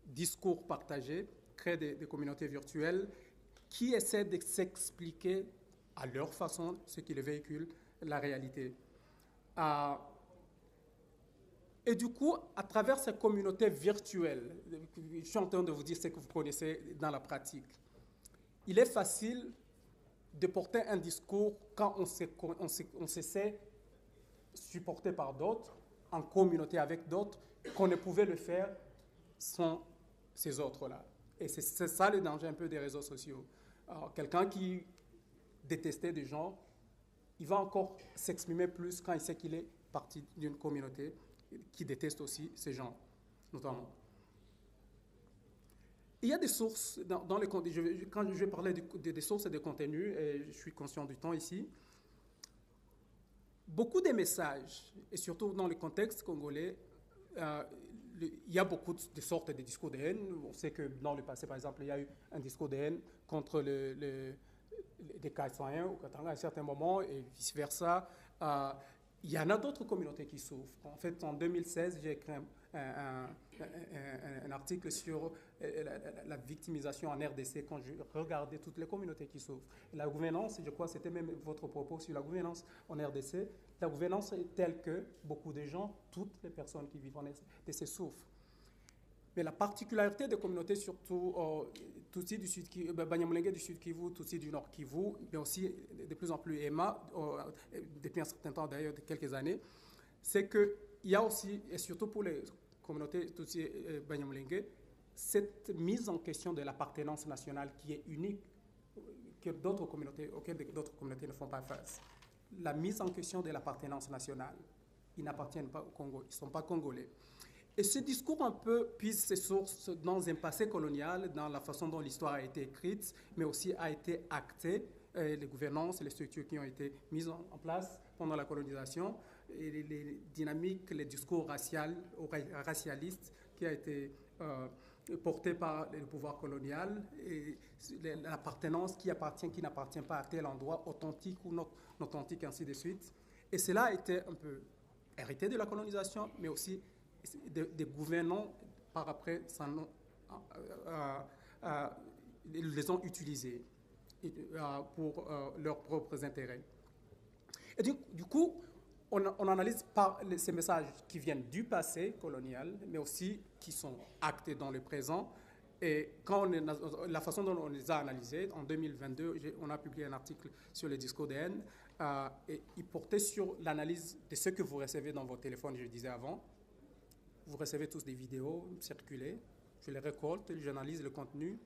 discours partagé créent des communautés virtuelles qui essaient de s'expliquer à leur façon, ce qui les véhicule, la réalité. Et du coup, à travers ces communautés virtuelles, je suis en train de vous dire ce que vous connaissez dans la pratique, il est facile de porter un discours quand on se sait supporté par d'autres, en communauté avec d'autres, qu'on ne pouvait le faire sans ces autres-là. Et c'est ça le danger un peu des réseaux sociaux. Quelqu'un qui détestait des gens, il va encore s'exprimer plus quand il sait qu'il est partie d'une communauté qui déteste aussi ces gens, notamment. Il y a des sources, quand je vais parler des sources et des contenus, et je suis conscient du temps ici, beaucoup de messages, et surtout dans le contexte congolais, il y a beaucoup de sortes de discours de haine. On sait que dans le passé, par exemple, il y a eu un discours de haine contre les Kaïssaïens au Katanga à un certain moment, et vice-versa. Il y en a d'autres communautés qui souffrent. En fait, en 2016, j'ai écrit un article sur la victimisation en RDC quand je regardais toutes les communautés qui souffrent. Et la gouvernance, je crois que c'était même votre propos sur la gouvernance en RDC, la gouvernance est telle que beaucoup de gens, toutes les personnes qui vivent en RDC souffrent. Mais la particularité des communautés, surtout Tutsi du Sud Kivu, Banyamulenge du Sud Kivu, Tutsi du Nord Kivu, mais aussi de plus en plus EMA, depuis un certain temps d'ailleurs, de quelques années, c'est qu'il y a aussi, et surtout pour les communautés Tutsi et Banyamulenge, cette mise en question de l'appartenance nationale qui est unique, auquel d'autres communautés ne font pas face. La mise en question de l'appartenance nationale. Ils n'appartiennent pas au Congo, ils ne sont pas congolais. Et ce discours un peu puise ses sources dans un passé colonial, dans la façon dont l'histoire a été écrite, mais aussi a été actée, les gouvernances, les structures qui ont été mises en place pendant la colonisation, et les dynamiques, les discours racialistes qui a été porté par le pouvoir colonial, et l'appartenance qui appartient, qui n'appartient pas à tel endroit, authentique ou non authentique, ainsi de suite. Et cela a été un peu hérité de la colonisation, mais aussi des gouvernants par après les ont utilisés pour leurs propres intérêts. Et du coup, on analyse ces messages qui viennent du passé colonial, mais aussi qui sont actés dans le présent. Et la façon dont on les a analysés, en 2022, on a publié un article sur le discours de haine, et il portait sur l'analyse de ce que vous recevez dans vos téléphones, je disais avant. Vous recevez tous des vidéos circulées, je les récolte, j'analyse le contenu,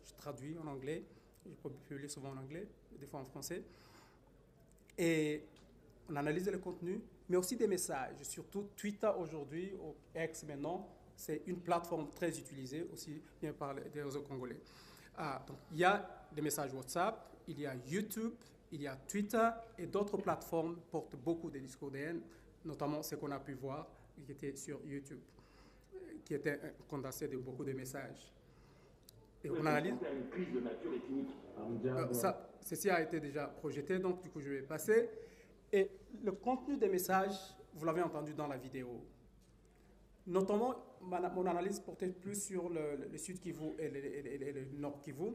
je traduis en anglais, je publie souvent en anglais, des fois en français. Et on analyse le contenu, mais aussi des messages, surtout Twitter aujourd'hui, ou X maintenant, c'est une plateforme très utilisée aussi bien par les réseaux congolais. Donc, il y a des messages WhatsApp, il y a YouTube, il y a Twitter et d'autres plateformes portent beaucoup de discours de haine, notamment ce qu'on a pu voir qui était sur YouTube, qui était un condensé de beaucoup de messages. Et on analyse. Une crise de nature ethnique. Ceci a été déjà projeté, donc du coup je vais passer. Et le contenu des messages, vous l'avez entendu dans la vidéo. Notamment, mon analyse portait plus sur le Sud Kivu et le Nord Kivu.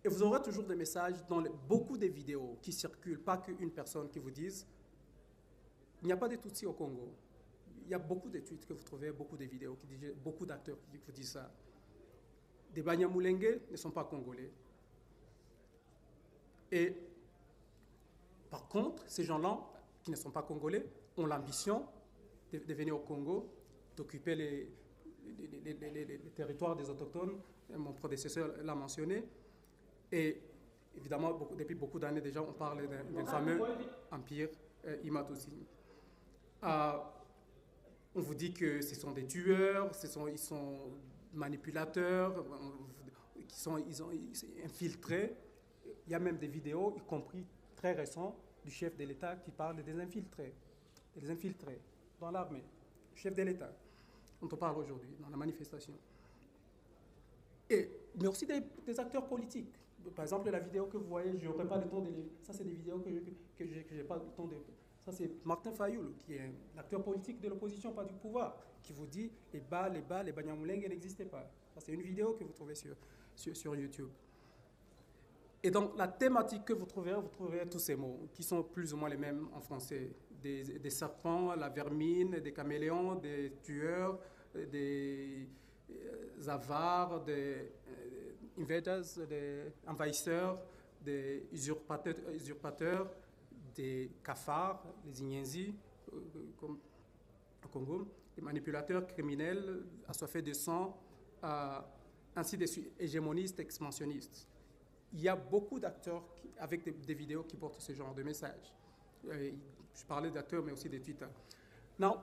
Et vous aurez toujours des messages dans beaucoup de vidéos qui circulent, pas qu'une personne qui vous dise il n'y a pas de Tutsis au Congo. Il y a beaucoup de tweets que vous trouvez, beaucoup de vidéos, beaucoup d'acteurs qui vous disent ça. Des Banyamulenge ne sont pas congolais. Et par contre, ces gens-là, qui ne sont pas congolais, ont l'ambition de venir au Congo, d'occuper les territoires des autochtones. Mon prédécesseur l'a mentionné. Et évidemment, depuis beaucoup d'années déjà, on parle d'un fameux empire Imatusi. On vous dit que ce sont des tueurs, ils sont manipulateurs, ils sont infiltrés. Il y a même des vidéos, y compris très récentes, du chef de l'État qui parle des infiltrés dans l'armée. Chef de l'État, dont on parle aujourd'hui, dans la manifestation. Mais aussi des acteurs politiques. Par exemple, la vidéo que vous voyez, je n'aurai pas le temps de lire. Ça, c'est des vidéos que je n'ai pas le temps de... Ça, c'est Martin Fayoul, qui est un acteur politique de l'opposition, pas du pouvoir, qui vous dit les Banyamulenge n'existaient pas. Ça, c'est une vidéo que vous trouvez sur YouTube. Et donc, la thématique que vous trouverez tous ces mots, qui sont plus ou moins les mêmes en français. Des serpents, la vermine, des caméléons, des tueurs, des avares, des invaders, des envahisseurs, des usurpateurs, des cafards, les Inyenzi, comme au Congo, des manipulateurs criminels, assoiffés de sang, ainsi des hégémonistes, expansionnistes. Il y a beaucoup d'acteurs avec des vidéos qui portent ce genre de messages. Je parlais d'acteurs, mais aussi de Twitter. Non,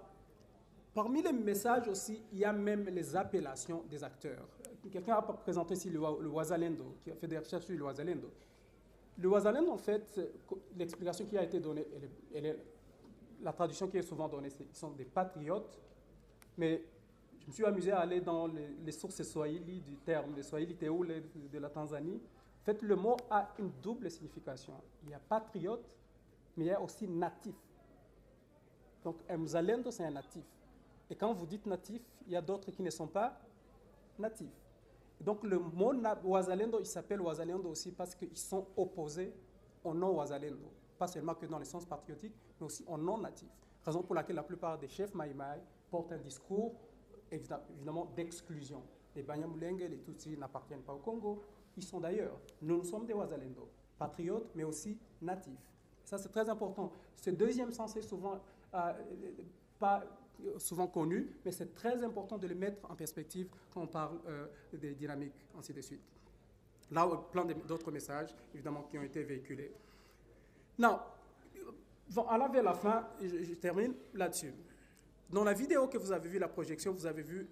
parmi les messages aussi, il y a même les appellations des acteurs. Quelqu'un a présenté ici le Wazalendo, qui a fait des recherches sur le Wazalendo. Le Wazalendo, en fait, l'explication qui a été donnée, la traduction qui est souvent donnée, c'est qu'ils sont des patriotes, mais je me suis amusé à aller dans les sources swahili du terme, les swahili teoul de la Tanzanie. En fait, le mot a une double signification. Il y a patriote, mais il y a aussi natif. Donc, un Mzalendo, c'est un natif. Et quand vous dites natif, il y a d'autres qui ne sont pas natifs. Et donc, le mot Wazalendo, il s'appelle Wazalendo aussi parce qu'ils sont opposés au non-Wazalendo. Pas seulement que dans le sens patriotique, mais aussi au non-natif. Raison pour laquelle la plupart des chefs Maïmaï portent un discours, évidemment, d'exclusion. Les Banyamulenge, les Tutsis n'appartiennent pas au Congo. Ils sont d'ailleurs. Nous sommes des Wazalendo, patriotes, mais aussi natifs. Ça, c'est très important. Ce deuxième sens est souvent pas souvent connu, mais c'est très important de le mettre en perspective quand on parle des dynamiques, ainsi de suite. Là, plein d'autres messages, évidemment, qui ont été véhiculés. Non, allant vers la fin, je termine là-dessus. Dans la vidéo que vous avez vue, la projection, vous avez vu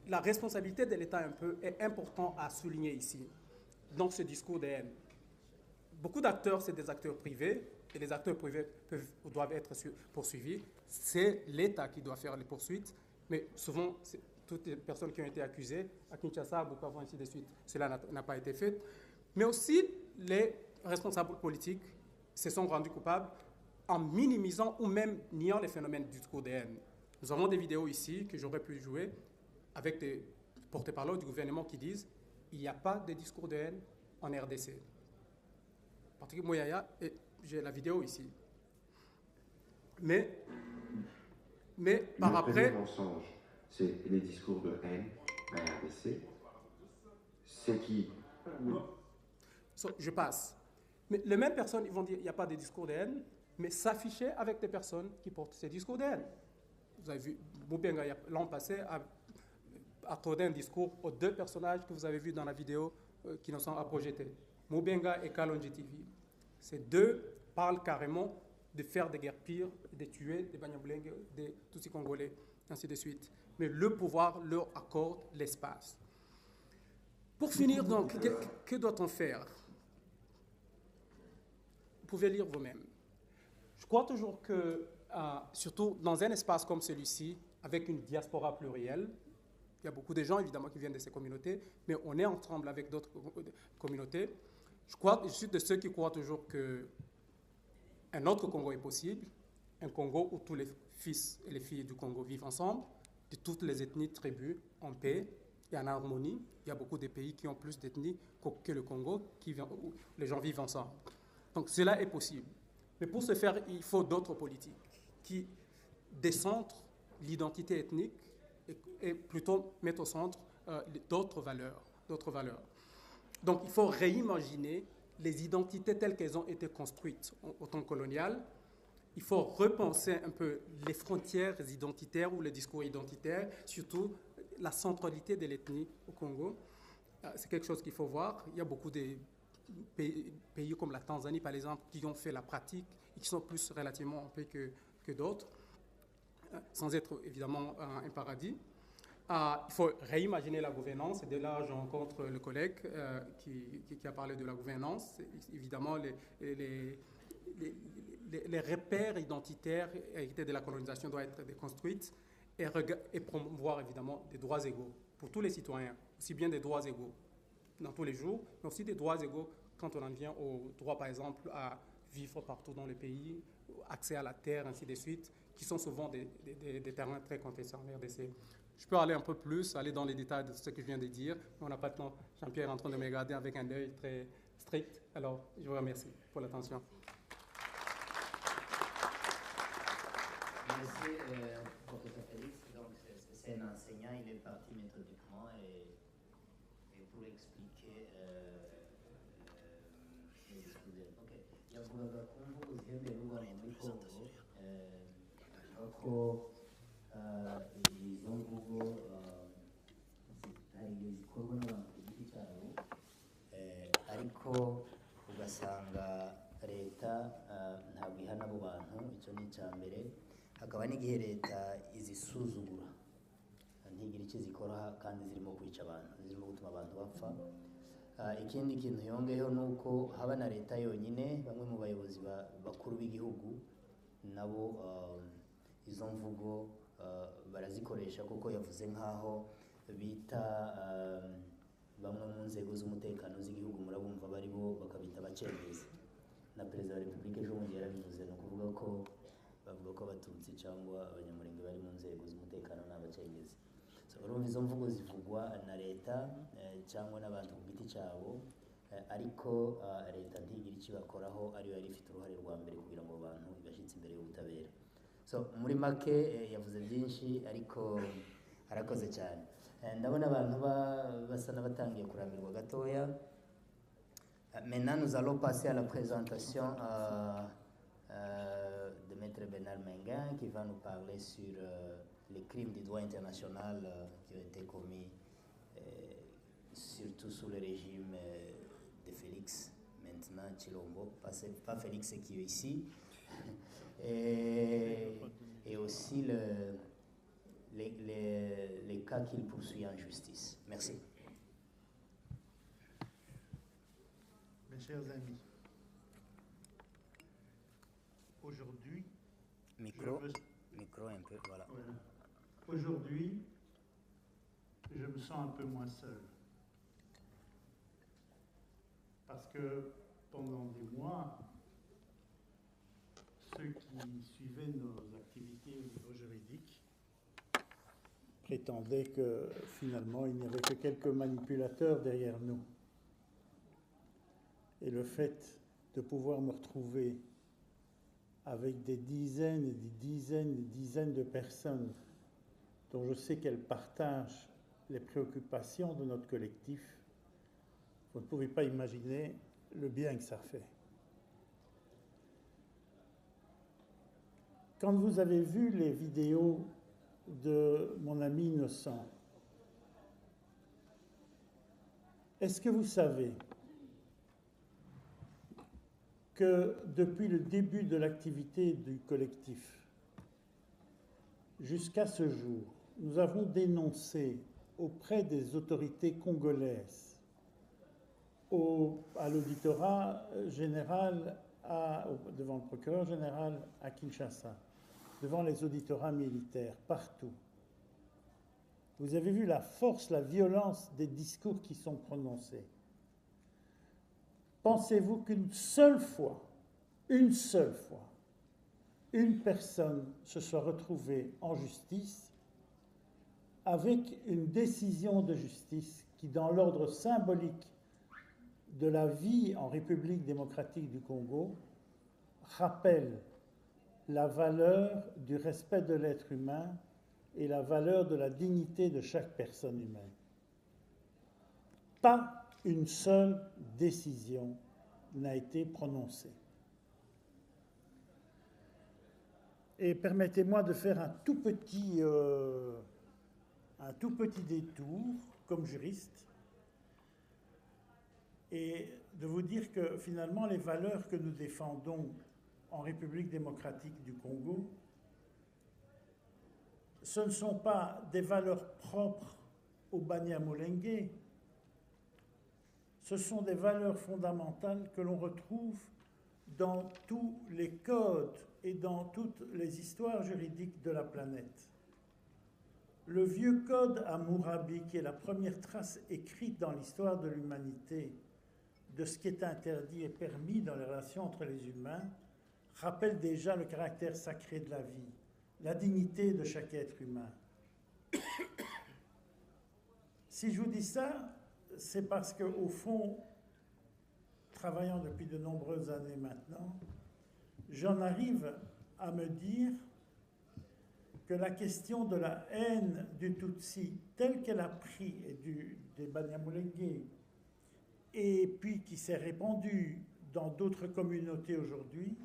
la responsabilité de l'État un peu est important à souligner ici, dans ce discours de haine. Beaucoup d'acteurs, c'est des acteurs privés, et les acteurs privés doivent être poursuivis. C'est l'État qui doit faire les poursuites, mais souvent, toutes les personnes qui ont été accusées, à Kinshasa, à Bukavu, ainsi de suite, cela n'a pas été fait. Mais aussi, les responsables politiques se sont rendus coupables en minimisant ou même niant les phénomènes du discours de haine. Nous avons des vidéos ici que j'aurais pu jouer avec des porte-parole du gouvernement qui disent il n'y a pas de discours de haine en RDC. Patrick Mouyaya, et j'ai la vidéo ici. Mais par après... Le premier mensonge, c'est les discours de haine à RDC. C'est qui? Je passe. Mais les mêmes personnes, ils vont dire qu'il n'y a pas de discours de haine, mais s'afficher avec des personnes qui portent ces discours de haine. Vous avez vu, Moubenga, l'an passé, a accordé un discours aux deux personnages que vous avez vus dans la vidéo qui nous sont à projeter. Moubenga et Kalonji TV. Ces deux parlent carrément de faire des guerres pires, de tuer des Banyamulenge, des Tutsis congolais, ainsi de suite. Mais le pouvoir leur accorde l'espace. Pour finir, donc, que doit-on faire? Vous pouvez lire vous-même. Je crois toujours que, surtout dans un espace comme celui-ci, avec une diaspora plurielle, il y a beaucoup de gens, évidemment, qui viennent de ces communautés, mais on est ensemble avec d'autres communautés. Je suis de ceux qui croient toujours qu'un autre Congo est possible, un Congo où tous les fils et les filles du Congo vivent ensemble, de toutes les ethnies, tribus, en paix et en harmonie. Il y a beaucoup de pays qui ont plus d'ethnies que le Congo, où les gens vivent ensemble. Donc cela est possible. Mais pour ce faire, il faut d'autres politiques qui décentrent l'identité ethnique et plutôt mettent au centre d'autres valeurs. Donc il faut réimaginer les identités telles qu'elles ont été construites au temps colonial. Il faut repenser un peu les frontières identitaires ou les discours identitaires, surtout la centralité de l'ethnie au Congo. C'est quelque chose qu'il faut voir. Il y a beaucoup de pays comme la Tanzanie, par exemple, qui ont fait la pratique et qui sont plus relativement en paix que d'autres, sans être évidemment un paradis. Il faut réimaginer la gouvernance, et de là je rencontre le collègue qui a parlé de la gouvernance. Évidemment, les repères identitaires hérités de la colonisation doivent être déconstruits et promouvoir évidemment des droits égaux pour tous les citoyens, aussi bien des droits égaux dans tous les jours, mais aussi des droits égaux quand on en vient au droit, par exemple, à vivre partout dans le pays, accès à la terre, ainsi de suite, qui sont souvent des terrains très contestés en RDC. Je peux aller un peu plus, aller dans les détails de ce que je viens de dire, mais on n'a pas de temps. Jean-Pierre est en train de me regarder avec un œil très strict. Alors, je vous remercie pour l'attention. Merci, professeur Félix. Donc, c'est un enseignant, il est parti méthodiquement et pour expliquer les discours. Ok, yavugaga ku mvugo zihemerwa muri Congo, ko izo mvugo hari igihe zikorwa n'abantu ku giti cyabo, ariko ugasanga leta ntabwo ihana abo bantu. Icyo ni icya mbere. Hakaba n'igihe leta izisuzugura, ntigire icyo zikora kandi zirimo kwica abantu, zirimo gutuma abantu bapfa. Ikindi kintu yongeyeho ni uko haba na leta yonyine, bamwe mu bayobozi bakuru b'igihugu nabo izo mvugo barazikoresha, kuko yavuze nk'aho bita bamwe mu nzego z'umutekano z'igihugu, murabumva bari bo bakabita abacengezi. Na perezida wa repubulika ejo bundi yarabivuze, ni ukuvuga ko bavuga ko abatutsi cyangwa abanyamurenge bari mu nzego z'umutekano n'abacengezi. Urumva izo mvugo zivugwa na leta cyangwa n'abantu ku giti cyabo, ariko leta ntigira icyo bakoraho, ariyo yari ifite uruhare rwa mbere kugira ngo abantu ibashyitse imbere y'ubutabera. Muri make yavuze byinshi, ariko arakoze cyane. Ndabona abantu basa n'abatangiye kurambirwa gatoya. Maintenant, nous allons passer à la présentation de Maître Bernard Menguin, qui va nous parler sur les crimes du droit international qui ont été commis, surtout sous le régime de Félix, maintenant Tshilombo, pas Félix qui est ici, et aussi les cas qu'il poursuit en justice. Merci. Mes chers amis, aujourd'hui, micro un peu, voilà. Aujourd'hui, je me sens un peu moins seul. Parce que pendant des mois, ceux qui suivaient nos activités au niveau juridique prétendait que finalement il n'y avait que quelques manipulateurs derrière nous. Et le fait de pouvoir me retrouver avec des dizaines et des dizaines et des dizaines de personnes dont je sais qu'elles partagent les préoccupations de notre collectif, vous ne pouvez pas imaginer le bien que ça fait. Quand vous avez vu les vidéos de mon ami Innocent, est-ce que vous savez que depuis le début de l'activité du collectif jusqu'à ce jour, nous avons dénoncé auprès des autorités congolaises, à l'auditorat général, devant le procureur général à Kinshasa, devant les auditorat militaires, partout. Vous avez vu la force, la violence des discours qui sont prononcés. Pensez-vous qu'une seule fois, une personne se soit retrouvée en justice avec une décision de justice qui, dans l'ordre symbolique de la vie en République démocratique du Congo, rappelle la valeur du respect de l'être humain et la valeur de la dignité de chaque personne humaine. Pas une seule décision n'a été prononcée. Et permettez-moi de faire un tout petit détour comme juriste et de vous dire que finalement les valeurs que nous défendons en République démocratique du Congo, ce ne sont pas des valeurs propres au Banyamulenge, ce sont des valeurs fondamentales que l'on retrouve dans tous les codes et dans toutes les histoires juridiques de la planète. Le vieux code Hammurabi, qui est la première trace écrite dans l'histoire de l'humanité de ce qui est interdit et permis dans les relations entre les humains, rappelle déjà le caractère sacré de la vie, la dignité de chaque être humain. Si je vous dis ça, c'est parce qu'au fond, travaillant depuis de nombreuses années maintenant, j'en arrive à me dire que la question de la haine du Tutsi, telle qu'elle a pris, et des Banyamulenge, et puis qui s'est répandue dans d'autres communautés aujourd'hui,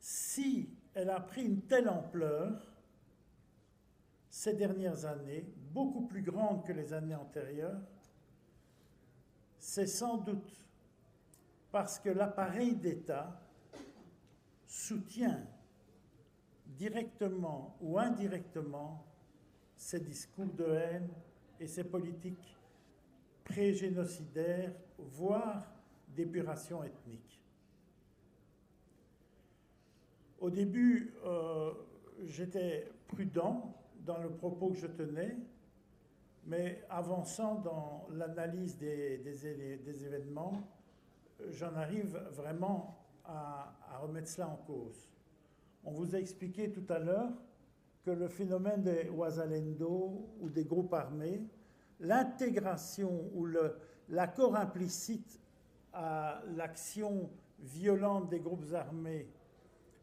si elle a pris une telle ampleur ces dernières années, beaucoup plus grande que les années antérieures, c'est sans doute parce que l'appareil d'État soutient directement ou indirectement ces discours de haine et ces politiques pré-génocidaires, voire d'épuration ethnique. Au début, j'étais prudent dans le propos que je tenais, mais avançant dans l'analyse des événements, j'en arrive vraiment à remettre cela en cause. On vous a expliqué tout à l'heure que le phénomène des Wazalendo ou des groupes armés, l'intégration ou l'accord implicite à l'action violente des groupes armés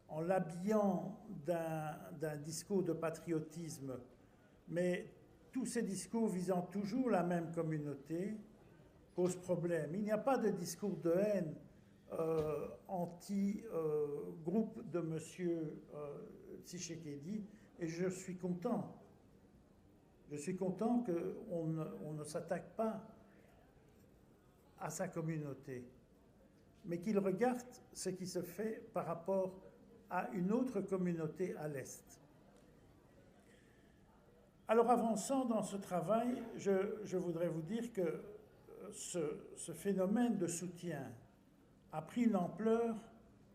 en l'habillant d'un discours de patriotisme, mais tous ces discours visant toujours la même communauté, posent problème. Il n'y a pas de discours de haine anti-groupe de M. Tshisekedi, et je suis content. Je suis content qu'on ne s'attaque pas à sa communauté, mais qu'il regarde ce qui se fait par rapport à une autre communauté à l'Est. Alors, avançant dans ce travail, je voudrais vous dire que ce phénomène de soutien a pris une ampleur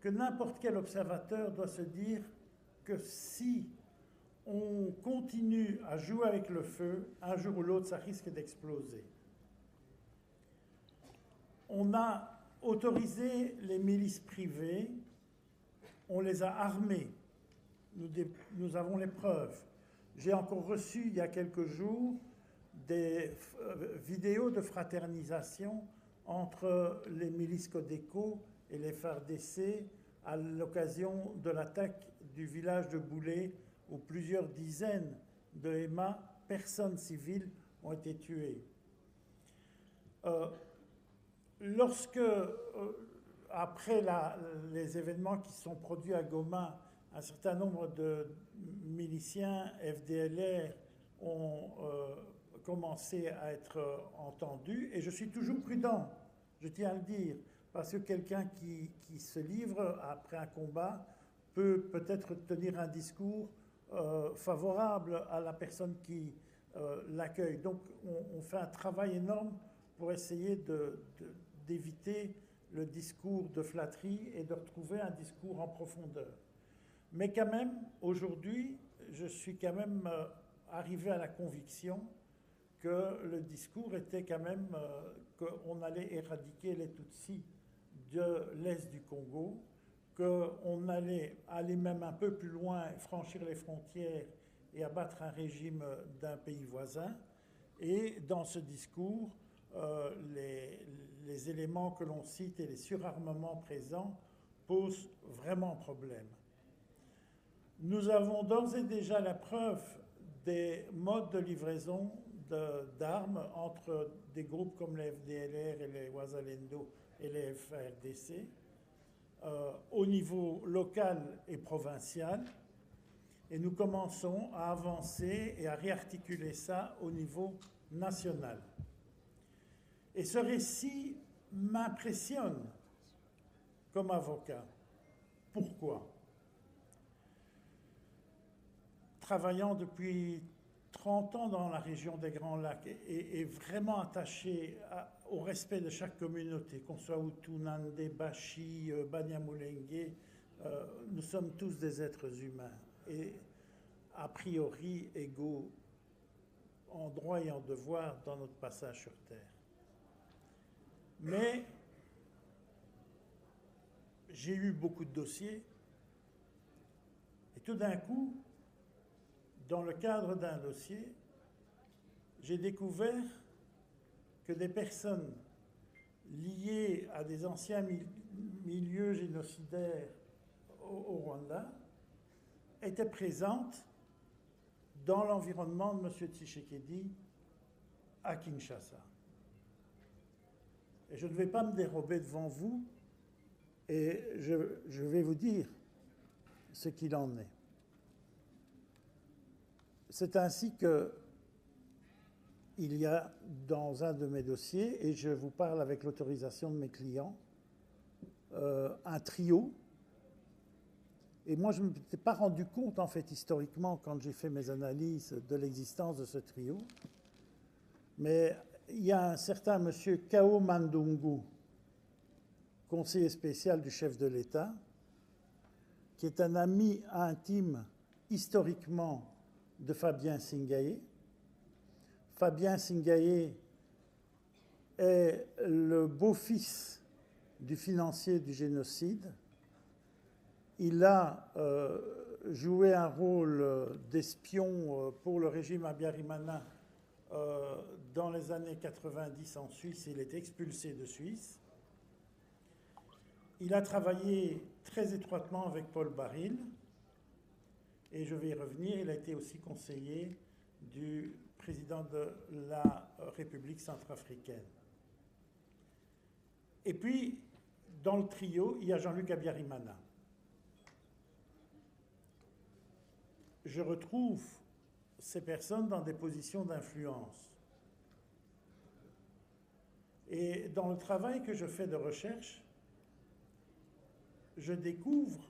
que n'importe quel observateur doit se dire que si on continue à jouer avec le feu, un jour ou l'autre, ça risque d'exploser. On a autorisé les milices privées, on les a armées, nous avons les preuves. J'ai encore reçu il y a quelques jours des vidéos de fraternisation entre les milices Codeco et les FARDC à l'occasion de l'attaque du village de Boulé où plusieurs dizaines de EMA, personnes civiles, ont été tuées. Lorsque, après les événements qui sont produits à Goma, un certain nombre de miliciens FDLR ont commencé à être entendus, et je suis toujours prudent, je tiens à le dire, parce que quelqu'un qui se livre après un combat peut peut-être tenir un discours favorable à la personne qui l'accueille. Donc on fait un travail énorme pour essayer d'éviter le discours de flatterie et de retrouver un discours en profondeur. Mais quand même, aujourd'hui, je suis quand même arrivé à la conviction que le discours était quand même qu'on allait éradiquer les Tutsis de l'Est du Congo, qu'on allait aller même un peu plus loin, franchir les frontières et abattre un régime d'un pays voisin. Et dans ce discours, les éléments que l'on cite et les surarmements présents posent vraiment problème. Nous avons d'ores et déjà la preuve des modes de livraison d'armes entre des groupes comme les FDLR et les Wazalendo et les FARDC au niveau local et provincial, et nous commençons à avancer et à réarticuler ça au niveau national. Et ce récit m'impressionne comme avocat. Pourquoi ? Travaillant depuis 30 ans dans la région des Grands Lacs et vraiment attaché au respect de chaque communauté, qu'on soit Hutu, Nandé, Bashi, Banyamulenge, nous sommes tous des êtres humains et a priori égaux en droit et en devoir dans notre passage sur Terre. Mais j'ai eu beaucoup de dossiers et tout d'un coup, dans le cadre d'un dossier, j'ai découvert que des personnes liées à des anciens milieux génocidaires au Rwanda étaient présentes dans l'environnement de M. Tshisekedi à Kinshasa. Et je ne vais pas me dérober devant vous et je vais vous dire ce qu'il en est. C'est ainsi que il y a dans un de mes dossiers, et je vous parle avec l'autorisation de mes clients, un trio. Et moi, je ne m'étais pas rendu compte, en fait, historiquement, quand j'ai fait mes analyses de l'existence de ce trio. Mais il y a un certain monsieur Kao Mandungu, conseiller spécial du chef de l'État, qui est un ami intime, historiquement, de Fabien Singaye. Fabien Singaye est le beau-fils du financier du génocide. Il a joué un rôle d'espion pour le régime Habyarimana dans les années 90 en Suisse. Il est expulsé de Suisse. Il a travaillé très étroitement avec Paul Baril. Et je vais y revenir, il a été aussi conseiller du président de la République centrafricaine. Et puis, dans le trio, il y a Jean-Luc Habyarimana. Je retrouve ces personnes dans des positions d'influence. Et dans le travail que je fais de recherche, je découvre,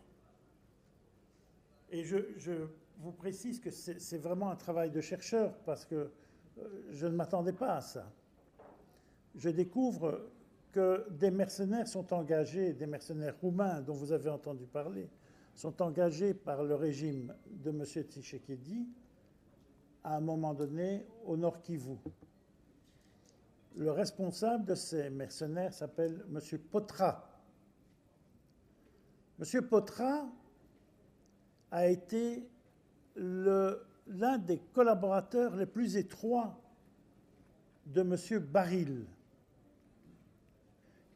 et je vous précise que c'est vraiment un travail de chercheur parce que je ne m'attendais pas à ça. Je découvre que des mercenaires sont engagés, des mercenaires roumains dont vous avez entendu parler, sont engagés par le régime de M. Tshisekedi à un moment donné au Nord Kivu. Le responsable de ces mercenaires s'appelle M. Potra. M. Potra a été l'un des collaborateurs les plus étroits de M. Baril,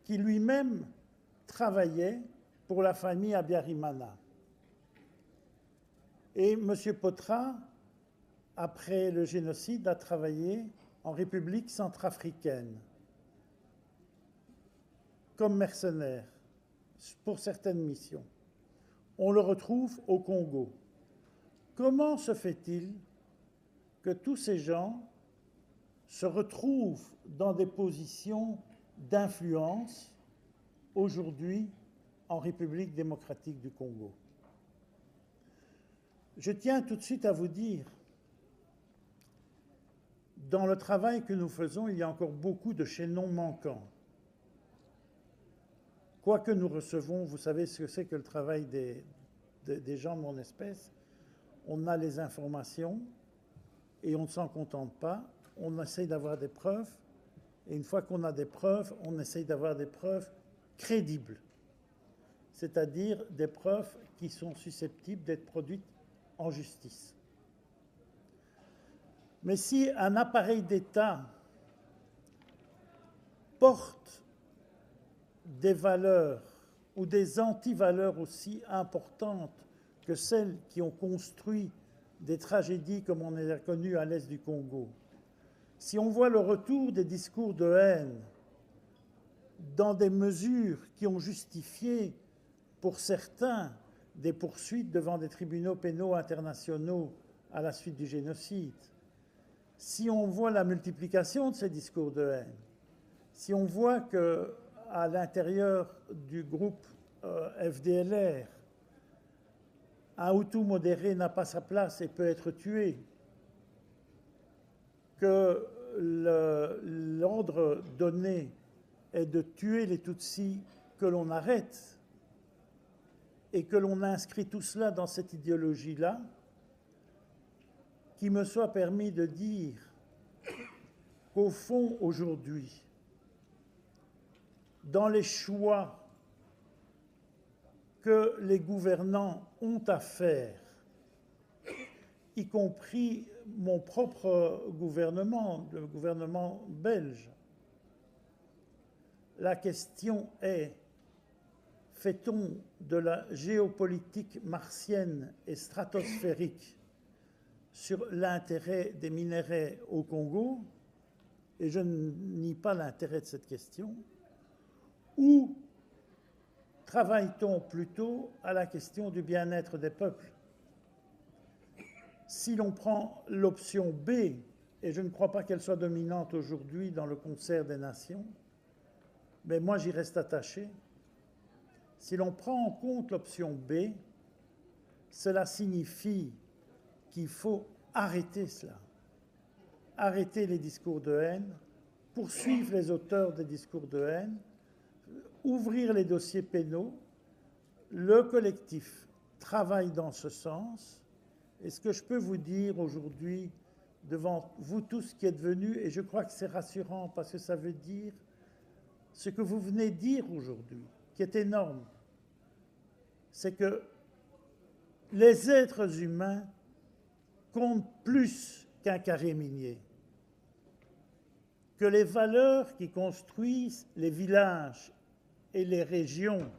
qui lui-même travaillait pour la famille Abiyarimana. Et M. Potra, après le génocide, a travaillé en République centrafricaine comme mercenaire pour certaines missions. On le retrouve au Congo. Comment se fait-il que tous ces gens se retrouvent dans des positions d'influence aujourd'hui en République démocratique du Congo? Je tiens tout de suite à vous dire, dans le travail que nous faisons, il y a encore beaucoup de chaînons manquants. Quoi que nous recevons, vous savez ce que c'est que le travail des gens de mon espèce, on a les informations et on ne s'en contente pas, on essaye d'avoir des preuves, et une fois qu'on a des preuves, on essaye d'avoir des preuves crédibles, c'est-à-dire des preuves qui sont susceptibles d'être produites en justice. Mais si un appareil d'État porte des valeurs ou des antivaleurs aussi importantes que celles qui ont construit des tragédies comme on les a connues à l'est du Congo, si on voit le retour des discours de haine dans des mesures qui ont justifié, pour certains, des poursuites devant des tribunaux pénaux internationaux à la suite du génocide, si on voit la multiplication de ces discours de haine, si on voit qu'à l'intérieur du groupe FDLR, un Hutu modéré n'a pas sa place et peut être tué, que l'ordre donné est de tuer les Tutsis que l'on arrête et que l'on inscrit tout cela dans cette idéologie-là, qu'il me soit permis de dire qu'au fond, aujourd'hui, dans les choix que les gouvernants ont à faire, y compris mon propre gouvernement, le gouvernement belge, la question est, fait-on de la géopolitique martienne et stratosphérique sur l'intérêt des minéraux au Congo, et je ne nie pas l'intérêt de cette question, ou travaille-t-on plutôt à la question du bien-être des peuples? Si l'on prend l'option B, et je ne crois pas qu'elle soit dominante aujourd'hui dans le concert des nations, mais moi j'y reste attaché, si l'on prend en compte l'option B, cela signifie qu'il faut arrêter cela, arrêter les discours de haine, poursuivre les auteurs des discours de haine, ouvrir les dossiers pénaux. Le collectif travaille dans ce sens. Et ce que je peux vous dire aujourd'hui, devant vous tous qui êtes venus, et je crois que c'est rassurant parce que ça veut dire ce que vous venez dire aujourd'hui, qui est énorme, c'est que les êtres humains comptent plus qu'un carré minier, que les valeurs qui construisent les villages et les régions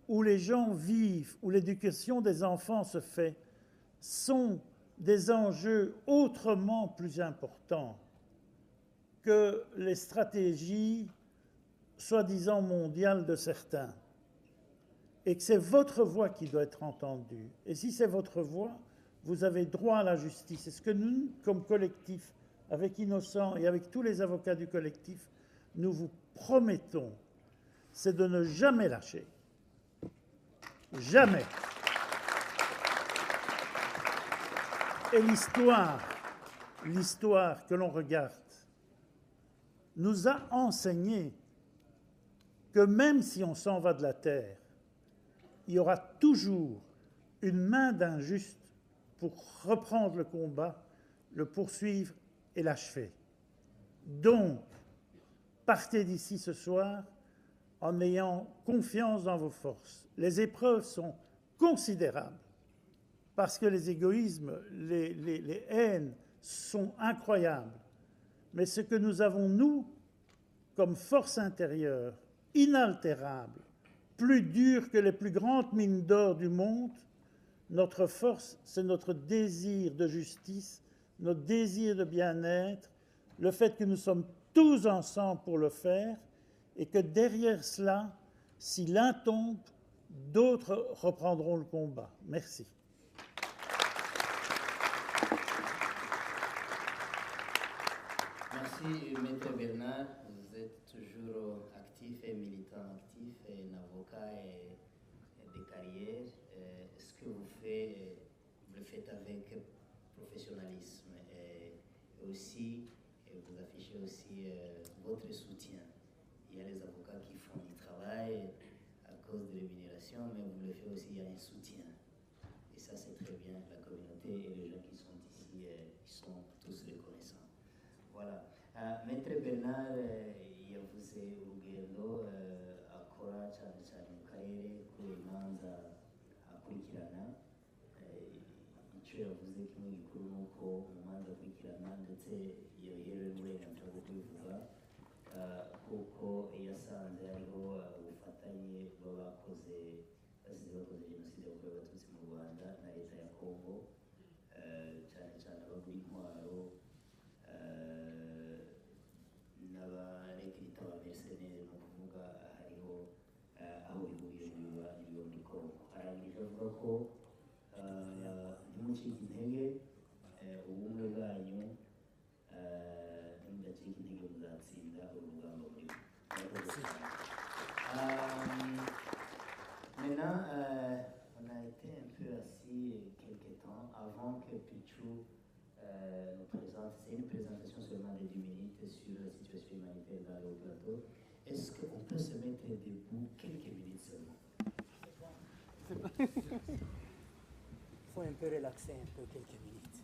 où les gens vivent, où l'éducation des enfants se fait, sont des enjeux autrement plus importants que les stratégies soi-disant mondiales de certains. Et que c'est votre voix qui doit être entendue. Et si c'est votre voix, vous avez droit à la justice. Et ce que nous, comme collectif, avec Innocent et avec tous les avocats du collectif, nous vous promettons, c'est de ne jamais lâcher. Jamais. Et l'histoire que l'on regarde, nous a enseigné que même si on s'en va de la terre, il y aura toujours une main d'injuste pour reprendre le combat, le poursuivre et l'achever. Donc, partez d'ici ce soir en ayant confiance dans vos forces. Les épreuves sont considérables parce que les égoïsmes, les haines sont incroyables. Mais ce que nous avons, nous, comme force intérieure, inaltérable, plus dure que les plus grandes mines d'or du monde, notre force, c'est notre désir de justice, notre désir de bien-être, le fait que nous sommes tous ensemble pour le faire, et que derrière cela, si l'un tombe, d'autres reprendront le combat. Merci. Merci, Maître Bernard. Vous êtes toujours actif et militant actif, et un avocat et de carrière. Ce que vous faites, vous le faites avec professionnalisme et aussi, vous affichez aussi votre soutien. Il y a les avocats qui font du travail à cause de rémunération, mais vous le faites aussi, il y a un soutien. Et ça, c'est très bien. La communauté et les gens qui sont ici, ils sont tous reconnaissants. Voilà. Maître Bernard yavuze urugendo akora cyane cyane mu karere k'imanza akurikirana. Icyo yavuze kimwe gikuru ni uko mu manza akurikirana ndetse yabiherewe n'uburenganzira bwo kubivuga kuko yasanze hariho ubufatanye bw'abakoze bakoze jenoside yakorewe abatutsi mu Rwanda na leta ya Kongo, cyane cyane abagura intwaro n'abarekirita ba mercenaires, mu kuvuga hariho aho bihuriye n'ibyo muri Kongo. Arangije avuga ko ntimucike intege, ubumwe bwanyu nimudacika intege muzatsinda urugamba murimo. Maintenant, on a été un peu assis quelques temps avant que Pichou nous présente. C'est une présentation seulement de 10 minutes sur la situation humanitaire dans le plateau. Est-ce qu'on peut se mettre debout quelques minutes seulement? Il faut un peu relaxer un peu quelques minutes.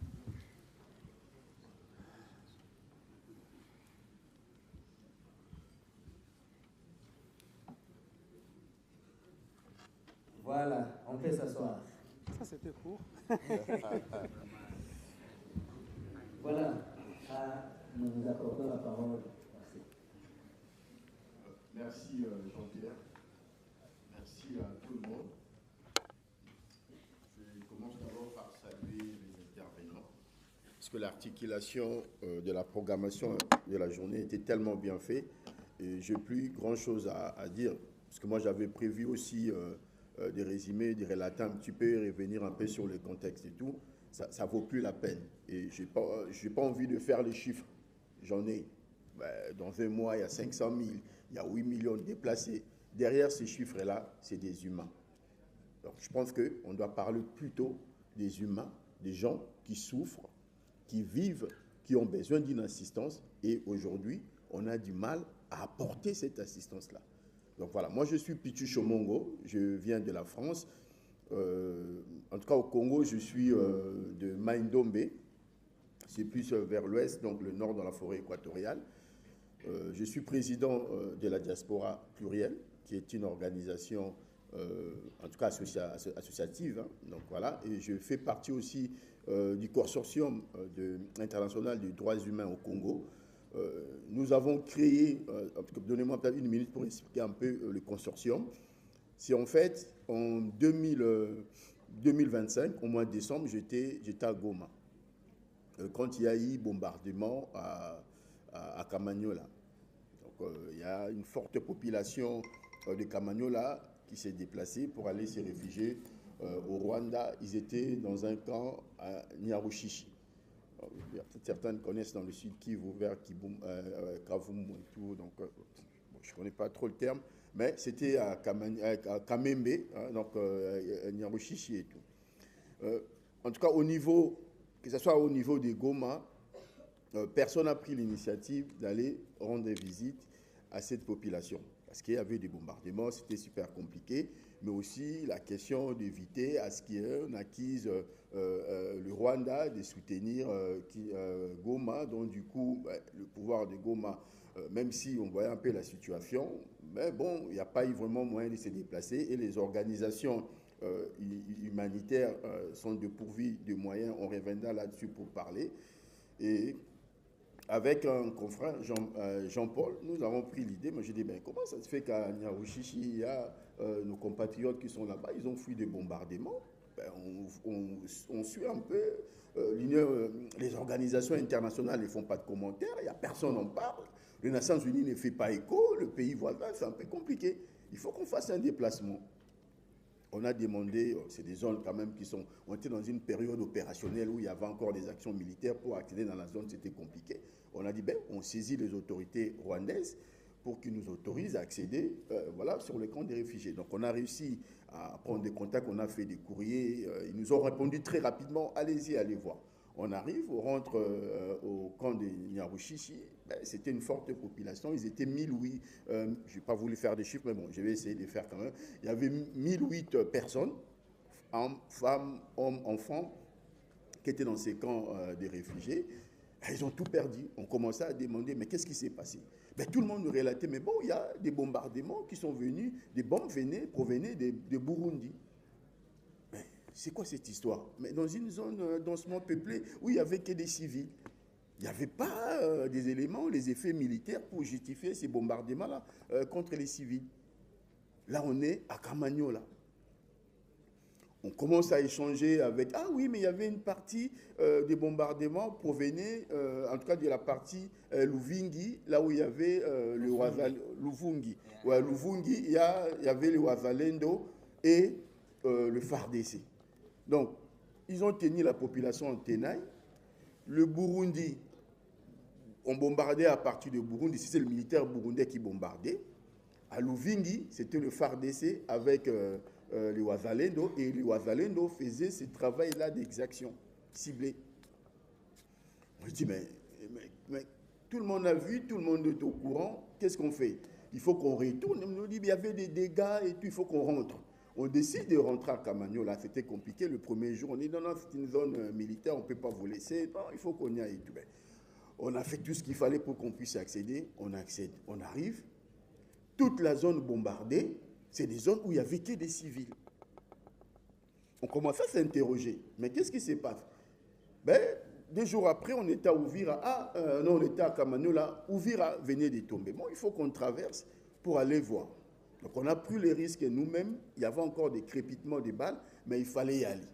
Voilà, on peut s'asseoir. Ça, c'était court. Voilà, nous vous accordons la parole. Merci. Merci Jean-Pierre. Merci à tout le monde. Je commence d'abord par saluer les intervenants, parce que l'articulation de la programmation de la journée était tellement bien faite, et je n'ai plus grand-chose à dire, parce que moi j'avais prévu aussi des résumés, des relater un petit peu, et revenir un peu sur le contexte et tout. Ça ne vaut plus la peine. Et je n'ai pas envie de faire les chiffres. J'en ai. Dans un mois, il y a 500 000, il y a 8 millions de déplacés. Derrière ces chiffres-là, c'est des humains. Donc je pense qu'on doit parler plutôt des humains, des gens qui souffrent, qui vivent, qui ont besoin d'une assistance. Et aujourd'hui, on a du mal à apporter cette assistance-là. Donc voilà, moi je suis Pichu Chomongo, je viens de la France. En tout cas au Congo, je suis de Maïndombe, c'est plus vers l'ouest, donc le nord dans la forêt équatoriale. Je suis président de la Diaspora Plurielle, qui est une organisation, en tout cas associative. Hein, donc voilà, et je fais partie aussi du consortium international des droits humains au Congo. Nous avons créé, donnez-moi peut-être une minute pour expliquer un peu le consortium. C'est en fait en 2025, au mois de décembre, j'étais à Goma. Quand il y a eu bombardement à Kamanyola. Donc il y a une forte population de Kamanyola qui s'est déplacée pour aller se réfugier au Rwanda. Ils étaient dans un camp à Nyarushishi. Certains connaissent dans le sud Kivu, vers Kavumu et tout, donc je ne connais pas trop le terme, mais c'était à Kamembe, hein, donc Nyarushishi et tout. En tout cas, que ce soit au niveau des Goma, personne n'a pris l'initiative d'aller rendre visite à cette population, parce qu'il y avait des bombardements, c'était super compliqué, mais aussi la question d'éviter à ce qu'on acquise le Rwanda de soutenir Goma, donc du coup, le pouvoir de Goma, même si on voyait un peu la situation, mais bon, il n'y a pas eu vraiment moyen de se déplacer, et les organisations humanitaires sont dépourvus de moyens. On reviendra là-dessus pour parler. Et avec un confrère, Jean-Paul, nous avons pris l'idée. Moi, j'ai dit, ben, comment ça se fait qu'à Nyarushishi, il y a nos compatriotes qui sont là-bas, ils ont fui des bombardements. Ben, on suit un peu les organisations internationales ne font pas de commentaires, il n'y a personne en parle. Les Nations Unies ne fait pas écho, le pays voisin, c'est un peu compliqué. Il faut qu'on fasse un déplacement. On a demandé, c'est des zones quand même on était dans une période opérationnelle où il y avait encore des actions militaires. Pour accéder dans la zone, c'était compliqué. On a dit, ben, on saisit les autorités rwandaises pour qu'ils nous autorisent à accéder sur le camp des réfugiés. Donc on a réussi à prendre des contacts, on a fait des courriers, ils nous ont répondu très rapidement, allez-y, allez voir. On arrive, on rentre au camp de Nyarushishi, ben, c'était une forte population, ils étaient 1008, je n'ai pas voulu faire des chiffres, mais bon, je vais essayer de faire quand même. Il y avait 1008 personnes, femmes, hommes, enfants, qui étaient dans ces camps des réfugiés. Ils ont tout perdu. On commençait à demander, mais qu'est-ce qui s'est passé? Ben, tout le monde nous relatait, mais bon, il y a des bombardements qui sont venus, des bombes provenaient de Burundi. Mais c'est quoi cette histoire? Mais dans une zone densément peuplée où il n'y avait que des civils, il n'y avait pas des éléments, les effets militaires pour justifier ces bombardements-là contre les civils. Là, on est à Kamanyola. On commence à échanger avec... Ah oui, mais il y avait une partie des bombardements provenait, en tout cas de la partie Luvungi, là où il y avait le Luvungi. Ouais, Luvungi, il y avait le Wazalendo et le FARDC. Donc, ils ont tenu la population en tenaille. Le Burundi, on bombardait à partir de Burundi. C'est le militaire burundais qui bombardait. À Luvungi, c'était le FARDC avec... les Wazalendo, et les Wazalendo faisaient ce travail-là d'exaction ciblée. On dit, mais tout le monde a vu, tout le monde est au courant, qu'est-ce qu'on fait? Il faut qu'on retourne. On nous dit, il y avait des dégâts et tout, il faut qu'on rentre. On décide de rentrer à Kamanyola, là, c'était compliqué le premier jour. On dit, non, c'est une zone militaire, on ne peut pas vous laisser, non, il faut qu'on y aille et tout. On a fait tout ce qu'il fallait pour qu'on puisse accéder, on accède, on arrive, toute la zone bombardée. C'est des zones où il n'y avait que des civils. On commence à s'interroger. Mais qu'est-ce qui se passe? Ben, 2 jours après, on était à Uvira. On était à Kamanyola. Uvira venait de tomber. Bon, il faut qu'on traverse pour aller voir. Donc, on a pris les risques nous-mêmes. Il y avait encore des crépitements de balles, mais il fallait y aller.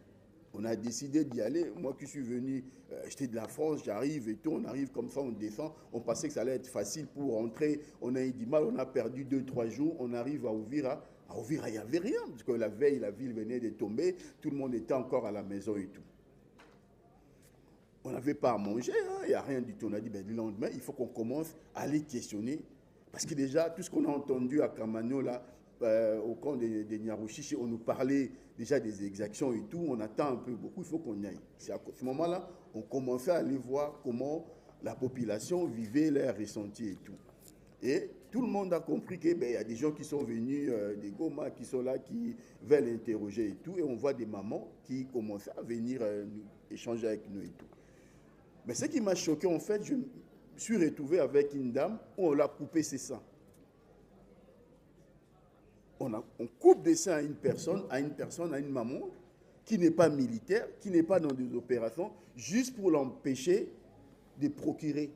On a décidé d'y aller. Moi qui suis venu, j'étais de la France, j'arrive et tout. On arrive comme ça, on descend. On pensait que ça allait être facile pour rentrer. On a eu du mal, on a perdu 2-3 jours. On arrive à Uvira. À Uvira, il n'y avait rien, parce que la veille, la ville venait de tomber. Tout le monde était encore à la maison et tout. On n'avait pas à manger, il n'y a rien du tout. On a dit, ben, le lendemain, il faut qu'on commence à aller questionner. Parce que déjà, tout ce qu'on a entendu à Kamanyola, au camp de Nyarushishi, on nous parlait déjà des exactions et tout, on attend un peu beaucoup, il faut qu'on y aille. C'est à ce moment-là, on commençait à aller voir comment la population vivait leurs ressentis et tout. Et tout le monde a compris qu'il y a des gens qui sont venus, des Goma qui sont là, qui veulent interroger et tout, et on voit des mamans qui commencent à venir échanger avec nous et tout. Mais ce qui m'a choqué, en fait, je me suis retrouvé avec une dame où on l'a coupé ses seins. On coupe des seins à une personne, à une maman, qui n'est pas militaire, qui n'est pas dans des opérations, juste pour l'empêcher de procurer.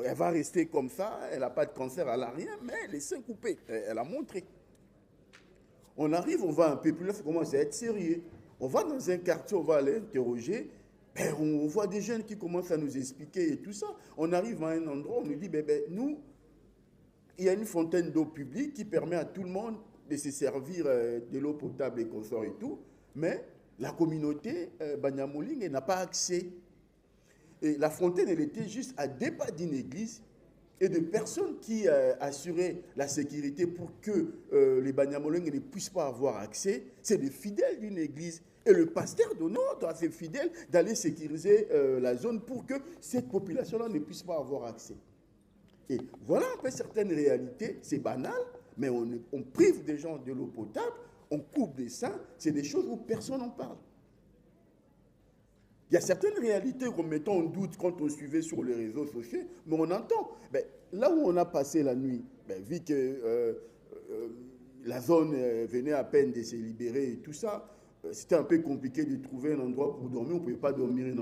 Elle va rester comme ça, elle n'a pas de cancer, elle n'a rien, mais les seins coupés, elle a montré. On arrive, on va un peu plus là, ça commence à être sérieux. On va dans un quartier, on va aller interroger, on voit des jeunes qui commencent à nous expliquer et tout ça. On arrive à un endroit, on nous dit, nous, il y a une fontaine d'eau publique qui permet à tout le monde de se servir de l'eau potable et consort et tout, mais la communauté Banyamuling n'a pas accès. Et la fontaine, elle était juste à 2 pas d'une église et de personnes qui assuraient la sécurité pour que les Banyamuling ne puissent pas avoir accès. C'est des fidèles d'une église. Et le pasteur d'honneur doit être fidèle d'aller sécuriser la zone pour que cette population-là ne puisse pas avoir accès. Et voilà un peu certaines réalités, c'est banal, mais on prive des gens de l'eau potable, on coupe des seins, c'est des choses où personne n'en parle. Il y a certaines réalités qu'on met en doute quand on suivait sur les réseaux sociaux, mais on entend. Là où on a passé la nuit, vu que la zone venait à peine de se libérer et tout ça. C'était un peu compliqué de trouver un endroit pour dormir. On ne pouvait pas dormir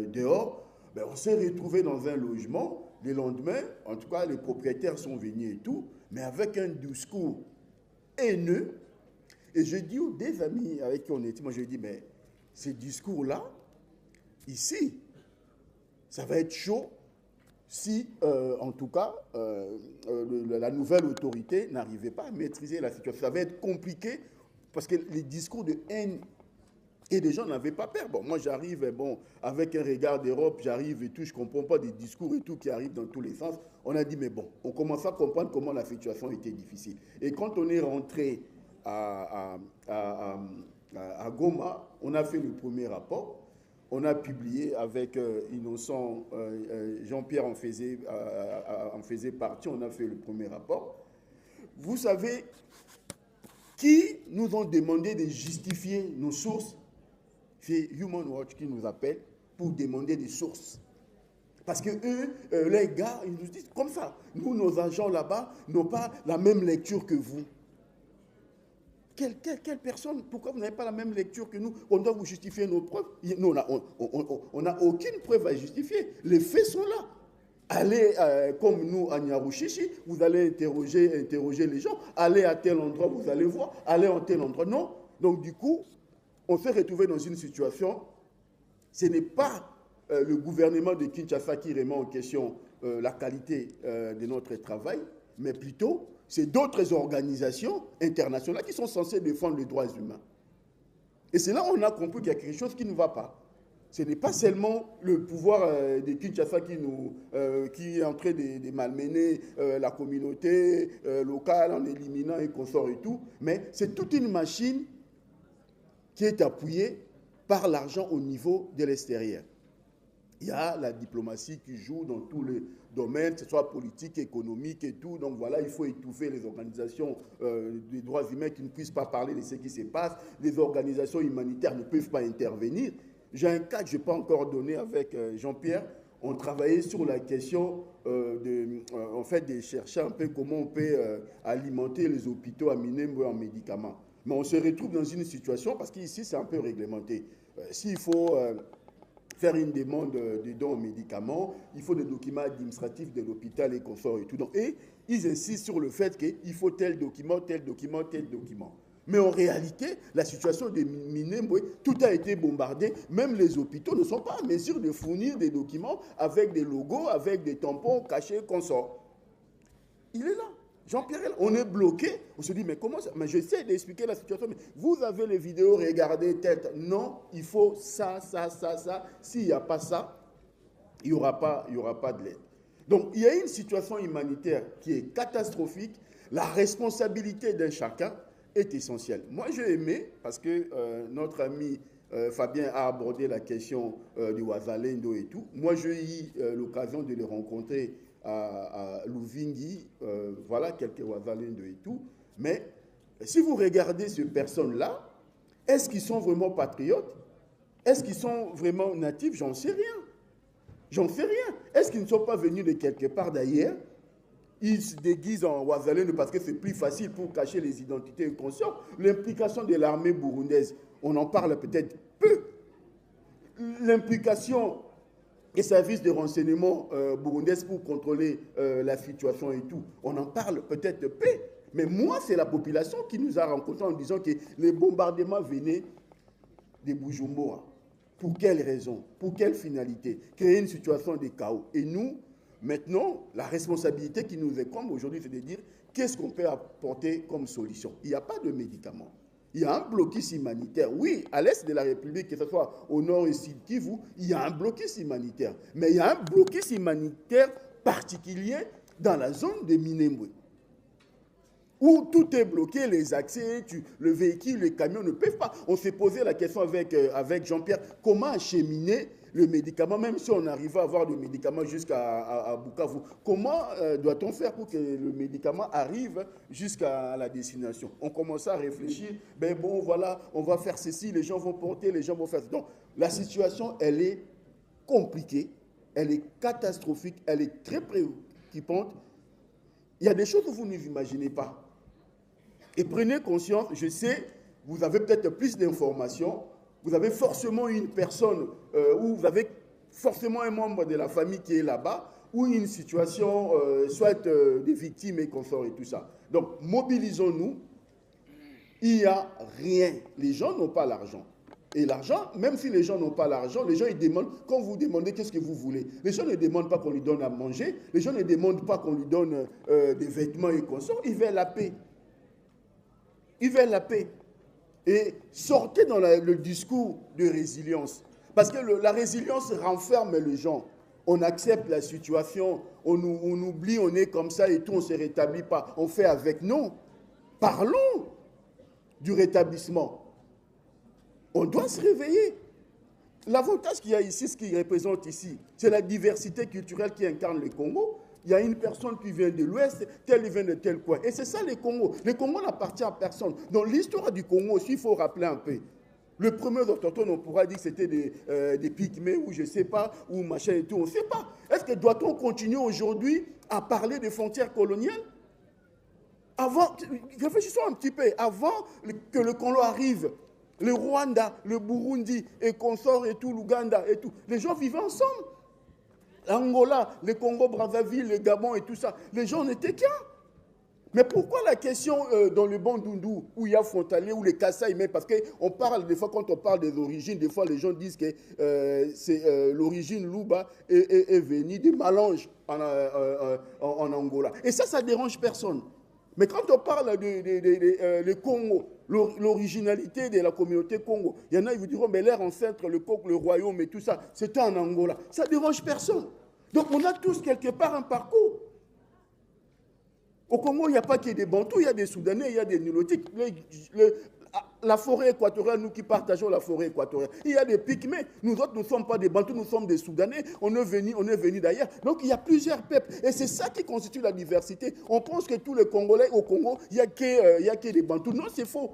dehors. Ben, on s'est retrouvé dans un logement. Le lendemain, en tout cas, les propriétaires sont venus et tout, mais avec un discours haineux. Et je dis aux des amis avec qui on était, moi je dis, mais ces discours-là, ici, ça va être chaud si, en tout cas, la nouvelle autorité n'arrivait pas à maîtriser la situation. Ça va être compliqué parce que les discours de haine et les gens n'avaient pas peur. Bon, moi j'arrive, bon, avec un regard d'Europe, j'arrive et tout, je ne comprends pas des discours et tout qui arrivent dans tous les sens. On a dit, mais bon, on commence à comprendre comment la situation était difficile. Et quand on est rentré à Goma, on a fait le premier rapport. On a publié avec Innocent, Jean-Pierre en faisait partie, on a fait le premier rapport. Vous savez qui nous ont demandé de justifier nos sources? C'est Human Watch qui nous appelle pour demander des sources. Parce que eux, les gars, ils nous disent comme ça. Nous, nos agents là-bas n'ont pas la même lecture que vous. Quelle personne? Pourquoi vous n'avez pas la même lecture que nous? On doit vous justifier nos preuves. Nous, on n'a aucune preuve à justifier. Les faits sont là. Allez, comme nous, à Nyarushishi, vous allez interroger les gens. Allez à tel endroit, vous allez voir. Allez à tel endroit. Non. Donc, du coup, on s'est retrouvé dans une situation, ce n'est pas le gouvernement de Kinshasa qui remet en question la qualité de notre travail, mais plutôt, c'est d'autres organisations internationales qui sont censées défendre les droits humains. Et c'est là qu'on a compris qu'il y a quelque chose qui ne va pas. Ce n'est pas seulement le pouvoir de Kinshasa qui est en train de malmener la communauté locale en éliminant et consorts et tout, mais c'est toute une machine qui est appuyée par l'argent au niveau de l'extérieur. Il y a la diplomatie qui joue dans tous les domaines, que ce soit politique, économique et tout. Donc voilà, il faut étouffer les organisations des droits humains qui ne puissent pas parler de ce qui se passe. Les organisations humanitaires ne peuvent pas intervenir. J'ai un cas que je n'ai pas encore donné avec Jean-Pierre. On travaillait sur la question en fait, de chercher un peu comment on peut alimenter les hôpitaux à Minembwe en médicaments. Mais on se retrouve dans une situation, parce qu'ici c'est un peu réglementé. S'il faut faire une demande de dons aux médicaments, il faut des documents administratifs de l'hôpital et consorts et tout. Donc, et ils insistent sur le fait qu'il faut tel document, tel document, tel document. Mais en réalité, la situation de Minembwe, tout a été bombardé. Même les hôpitaux ne sont pas en mesure de fournir des documents avec des logos, avec des tampons cachés, consorts. Il est là. Jean-Pierre, on est bloqué. On se dit, mais comment ça? Mais j'essaie d'expliquer la situation. Mais vous avez les vidéos, regardez, tête. Non, il faut ça, ça, ça, ça. S'il n'y a pas ça, il n'y aura pas de l'aide. Donc, il y a une situation humanitaire qui est catastrophique. La responsabilité d'un chacun est essentielle. Moi, j'ai aimé, parce que notre ami Fabien a abordé la question du Wazalendo et tout. Moi, j'ai eu l'occasion de le rencontrer à Luvingi, voilà, quelques Wazalendo et tout. Mais si vous regardez ces personnes-là, est-ce qu'ils sont vraiment patriotes? Est-ce qu'ils sont vraiment natifs? J'en sais rien. J'en sais rien. Est-ce qu'ils ne sont pas venus de quelque part d'ailleurs? Ils se déguisent en Wazalendo parce que c'est plus facile pour cacher les identités et consciences. L'implication de l'armée burundaise, on en parle peut-être peu. L'implication des services de renseignement burundais pour contrôler la situation et tout, on en parle peut-être peu. Mais moi, c'est la population qui nous a rencontrés en disant que les bombardements venaient de Bujumbura. Pour quelle raison? Pour quelle finalité? Créer une situation de chaos. Et nous, maintenant, la responsabilité qui nous incombe aujourd'hui, c'est de dire qu'est-ce qu'on peut apporter comme solution. Il n'y a pas de médicaments. Il y a un blocus humanitaire. Oui, à l'est de la République, que ce soit au nord et sud Kivu, il y a un blocus humanitaire. Mais il y a un blocus humanitaire particulier dans la zone de Minembwe, où tout est bloqué, les accès, le véhicule, les camions ne peuvent pas. On s'est posé la question avec Jean-Pierre, comment acheminer le médicament, même si on arrive à avoir le médicament jusqu'à Bukavu. Comment doit-on faire pour que le médicament arrive jusqu'à la destination? On commence à réfléchir, ben bon, voilà, on va faire ceci, les gens vont porter, les gens vont faire... Donc, la situation, elle est compliquée, elle est catastrophique, elle est très préoccupante. Il y a des choses que vous n'imaginez pas. Et prenez conscience, je sais, vous avez peut-être plus d'informations, vous avez forcément une personne, ou vous avez forcément un membre de la famille qui est là-bas, ou une situation, soit des victimes et consorts et tout ça. Donc, mobilisons-nous. Il n'y a rien. Les gens n'ont pas l'argent. Et l'argent, même si les gens n'ont pas l'argent, les gens ils demandent, quand vous demandez qu'est-ce que vous voulez, les gens ne demandent pas qu'on lui donne à manger, les gens ne demandent pas qu'on lui donne des vêtements et consorts, ils veulent la paix. Ils veulent la paix. Et sortez dans le discours de résilience. Parce que la résilience renferme les gens. On accepte la situation, on oublie, on est comme ça et tout, on ne se rétablit pas. On fait avec. Non. Parlons du rétablissement. On doit se réveiller. L'avantage qu'il y a ici, ce qu'il représente ici, c'est la diversité culturelle qui incarne le Congo. Il y a une personne qui vient de l'Ouest, tel vient de tel coin. Et c'est ça le Congo. Le Congo n'appartient à personne. Dans l'histoire du Congo aussi, il faut rappeler un peu. Le premier autochtone, on pourra dire que c'était des pygmées ou je ne sais pas, ou machin et tout, on ne sait pas. Est-ce que doit-on continuer aujourd'hui à parler des frontières coloniales? Avant, réfléchissons un petit peu, avant que le Congo arrive, le Rwanda, le Burundi et consorts et tout, l'Ouganda et tout, les gens vivaient ensemble. L'Angola, le Congo-Brazzaville, le Gabon et tout ça, les gens n'étaient qu'un. Mais pourquoi la question dans le Bandundu, où il y a frontalier, où les Kassai, même parce qu'on parle, des fois, quand on parle des origines, des fois les gens disent que c'est l'origine Luba est venue des Malanges en Angola. Et ça dérange personne. Mais quand on parle de Congo, l'originalité de la communauté Congo, il y en a, ils vous diront, mais leur ancêtre, le royaume et tout ça, c'était en Angola. Ça ne dérange personne. Donc on a tous quelque part un parcours. Au Congo, il n'y a pas que des Bantous, il y a des Soudanais, il y a des Nilotiques. La forêt équatoriale, nous qui partageons la forêt équatoriale, il y a des Pygmées. Nous autres, nous ne sommes pas des Bantous, nous sommes des Soudanais. On est venus d'ailleurs. Donc, il y a plusieurs peuples. Et c'est ça qui constitue la diversité. On pense que tous les Congolais au Congo, il n'y a que des Bantous. Non, c'est faux.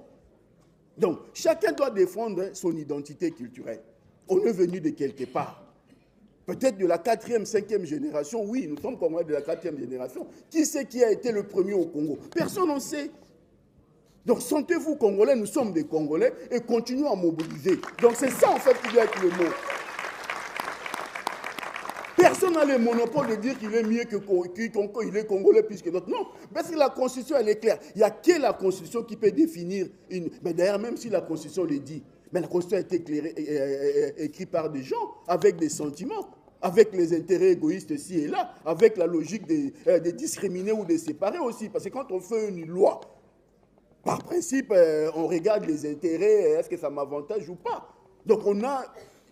Donc, chacun doit défendre son identité culturelle. On est venu de quelque part. Peut-être de la 4e, 5e génération. Oui, nous sommes Congolais de la 4e génération. Qui c'est qui a été le premier au Congo? Personne n'en sait. Donc, sentez-vous Congolais, nous sommes des Congolais et continuons à mobiliser. Donc, c'est ça, en fait, qui doit être le mot. Personne n'a le monopole de dire qu'il est mieux que quiconque, il est Congolais plus que d'autres. Non, parce que la Constitution, elle est claire. Il n'y a que la Constitution qui peut définir une... Mais d'ailleurs, même si la Constitution le dit, mais la Constitution a été écrite par des gens avec des sentiments, avec les intérêts égoïstes ici et là, avec la logique de discriminer ou de séparer aussi. Parce que quand on fait une loi, par principe, on regarde les intérêts, est-ce que ça m'avantage ou pas? Donc on a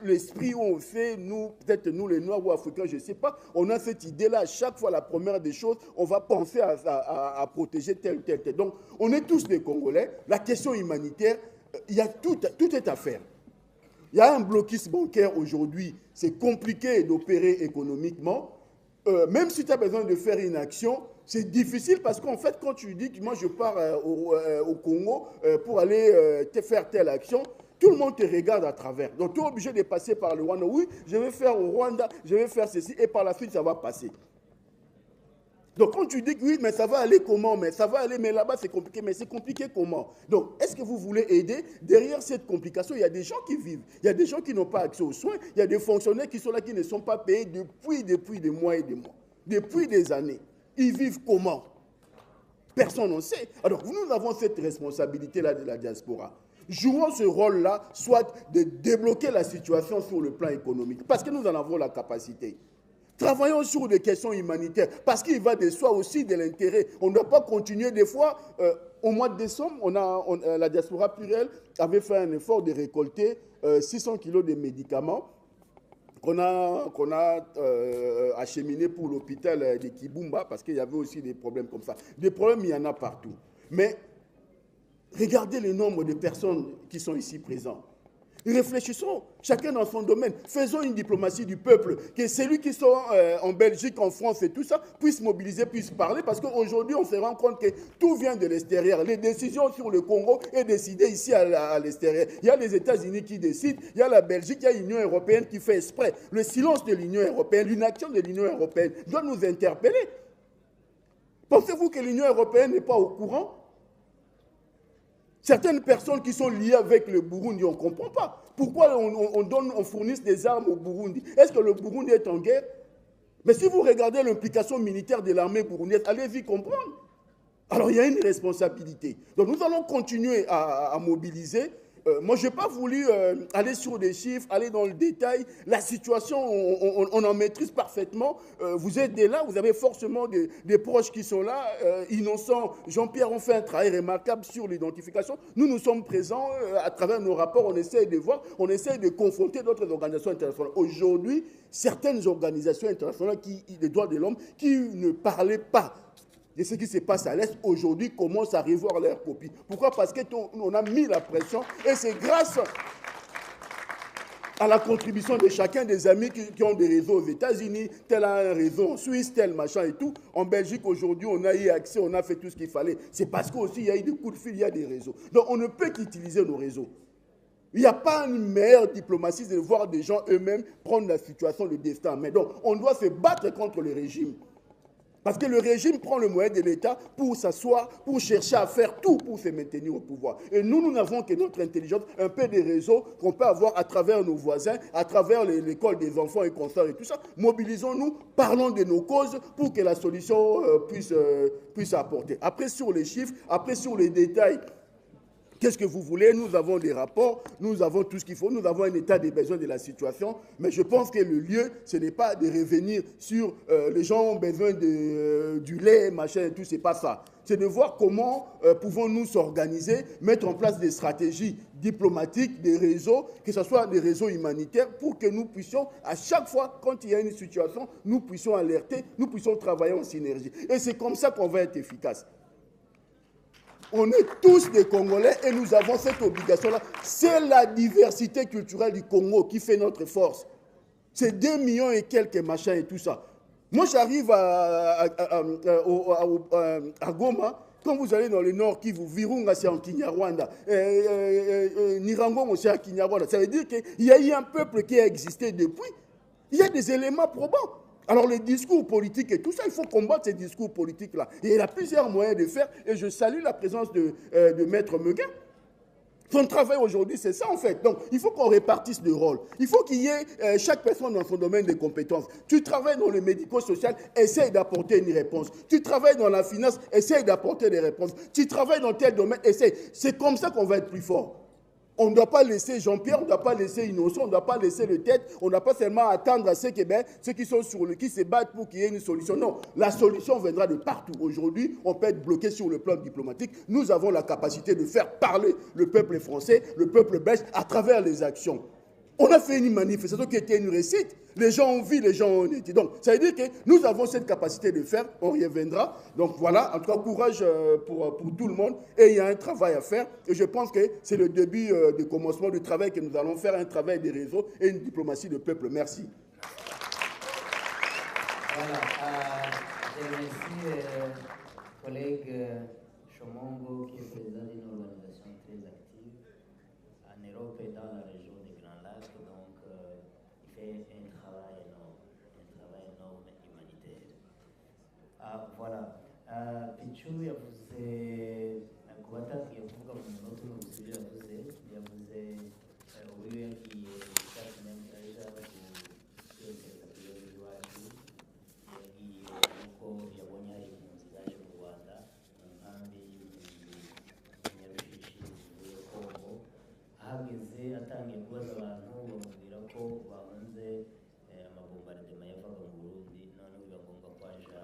l'esprit où on fait, nous, peut-être nous les Noirs ou Africains, je ne sais pas, on a cette idée-là, à chaque fois la première des choses, on va penser à protéger tel. Donc on est tous des Congolais, la question humanitaire, il y a tout est à faire. Il y a un blocus bancaire aujourd'hui, c'est compliqué d'opérer économiquement. Même si tu as besoin de faire une action, c'est difficile parce qu'en fait, quand tu dis que moi je pars au Congo pour aller faire telle action, tout le monde te regarde à travers. Donc tu es obligé de passer par le Rwanda. Oui, je vais faire au Rwanda, je vais faire ceci et par la suite ça va passer. Donc quand tu dis que oui, mais ça va aller comment? Mais ça va aller, mais là-bas c'est compliqué. Mais c'est compliqué comment? Donc est-ce que vous voulez aider? Derrière cette complication, il y a des gens qui vivent. Il y a des gens qui n'ont pas accès aux soins. Il y a des fonctionnaires qui sont là, qui ne sont pas payés depuis des mois et des mois. Depuis des années. Ils vivent comment? Personne n'en sait. Alors nous avons cette responsabilité-là de la diaspora. Jouons ce rôle-là, soit de débloquer la situation sur le plan économique, parce que nous en avons la capacité. Travaillons sur des questions humanitaires, parce qu'il va de soi aussi de l'intérêt. On ne doit pas continuer des fois. Au mois de décembre, la diaspora plurielle avait fait un effort de récolter 600 kilos de médicaments qu'on a acheminé pour l'hôpital de Kibumba, parce qu'il y avait aussi des problèmes comme ça. Des problèmes, il y en a partout. Mais regardez le nombre de personnes qui sont ici présentes. Réfléchissons, chacun dans son domaine. Faisons une diplomatie du peuple. Que celui qui sont en Belgique, en France et tout ça, puisse mobiliser, puisse parler. Parce qu'aujourd'hui, on se rend compte que tout vient de l'extérieur. Les décisions sur le Congo sont décidées ici à l'extérieur. Il y a les États-Unis qui décident, il y a la Belgique, il y a l'Union européenne qui fait exprès. Le silence de l'Union européenne, l'inaction de l'Union européenne doit nous interpeller. Pensez-vous que l'Union européenne n'est pas au courant? Certaines personnes qui sont liées avec le Burundi, on ne comprend pas. Pourquoi on fournisse des armes au Burundi? Est-ce que le Burundi est en guerre? Mais si vous regardez l'implication militaire de l'armée burundaise, allez-y comprendre. Alors, il y a une responsabilité. Donc, nous allons continuer à mobiliser. Moi, je n'ai pas voulu aller sur des chiffres, aller dans le détail. La situation, on en maîtrise parfaitement. Vous êtes là, vous avez forcément des proches qui sont là. Innocent, Jean-Pierre ont fait un travail remarquable sur l'identification. Nous sommes présents à travers nos rapports. On essaie de voir, on essaie de confronter d'autres organisations internationales. Aujourd'hui, certaines organisations internationales des droits de l'homme qui ne parlaient pas de ce qui se passe à l'Est, aujourd'hui, commencent à revoir leur copie. Pourquoi? Parce qu'on a mis la pression, et c'est grâce à la contribution de chacun des amis qui ont des réseaux aux États-Unis, tel a un réseau en Suisse, tel machin et tout. En Belgique, aujourd'hui, on a eu accès, on a fait tout ce qu'il fallait. C'est parce qu'aussi, il y a eu des coups de fil, il y a des réseaux. Donc, on ne peut qu'utiliser nos réseaux. Il n'y a pas une meilleure diplomatie de voir des gens eux-mêmes prendre la situation, le destin. Mais donc, on doit se battre contre le régime. Parce que le régime prend le moyen de l'État pour s'asseoir, pour chercher à faire tout pour se maintenir au pouvoir. Et nous n'avons que notre intelligence, un peu des réseaux qu'on peut avoir à travers nos voisins, à travers l'école des enfants et consorts et tout ça. Mobilisons-nous, parlons de nos causes pour que la solution puisse apporter. Après, sur les chiffres, après, sur les détails, qu'est-ce que vous voulez? Nous avons des rapports, nous avons tout ce qu'il faut, nous avons un état des besoins de la situation, mais je pense que le lieu, ce n'est pas de revenir sur les gens ont besoin du lait, machin et tout, c'est pas ça. C'est de voir comment pouvons-nous s'organiser, mettre en place des stratégies diplomatiques, des réseaux, que ce soit des réseaux humanitaires, pour que nous puissions, à chaque fois, quand il y a une situation, nous puissions alerter, nous puissions travailler en synergie. Et c'est comme ça qu'on va être efficace. On est tous des Congolais et nous avons cette obligation-là. C'est la diversité culturelle du Congo qui fait notre force. C'est 2 millions et quelques machins et tout ça. Moi, j'arrive à Goma. Quand vous allez dans le nord Kivu, Virunga, c'est en Kinyarwanda. Nirangongo, c'est en Kinyarwanda. Ça veut dire qu'il y a eu un peuple qui a existé depuis. Il y a des éléments probants. Alors, les discours politiques et tout ça, il faut combattre ces discours politiques-là. Et il y a plusieurs moyens de faire. Et je salue la présence de Maître Meguin. Son travail aujourd'hui, c'est ça en fait. Donc, il faut qu'on répartisse le rôle. Il faut qu'il y ait chaque personne dans son domaine de compétences. Tu travailles dans le médico-social, essaye d'apporter une réponse. Tu travailles dans la finance, essaye d'apporter des réponses. Tu travailles dans tel domaine, essaye. C'est comme ça qu'on va être plus fort. On ne doit pas laisser Jean-Pierre, on ne doit pas laisser Innocent, on ne doit pas laisser le tête, on ne doit pas seulement attendre à ceux qui sont qui se battent pour qu'il y ait une solution. Non, la solution viendra de partout. Aujourd'hui, on peut être bloqué sur le plan diplomatique. Nous avons la capacité de faire parler le peuple français, le peuple belge, à travers les actions. On a fait une manifestation qui était une réussite. Les gens ont vu, les gens ont été. Donc, ça veut dire que nous avons cette capacité de faire, on y reviendra. Donc voilà, en tout cas, courage pour tout le monde. Et il y a un travail à faire. Et je pense que c'est le début du commencement du travail que nous allons faire, un travail des réseaux et une diplomatie de peuple. Merci. Voilà, je remercie collègue Chomongo, qui est président d'une organisation très active en Europe et dans la région des Grands Lacs. Donc, il fait un travail énorme humanitaire. Voilà. Pichu yavuze kubatangiye kuvuga mu munota umwe gusa ibyo yavuze uburyo yagiye gushaka aja gutekereza ku bibazo by'iwacu, yagiye kuko yabonye hari impunzi zaje mu Rwanda mu nkambi Nyarushishi zivuye Kongo, ahageze atangiye kubaza abantu bamubwira ko bahunze amabombardema yavaga mu Burundi, none biba ngombwa ko aja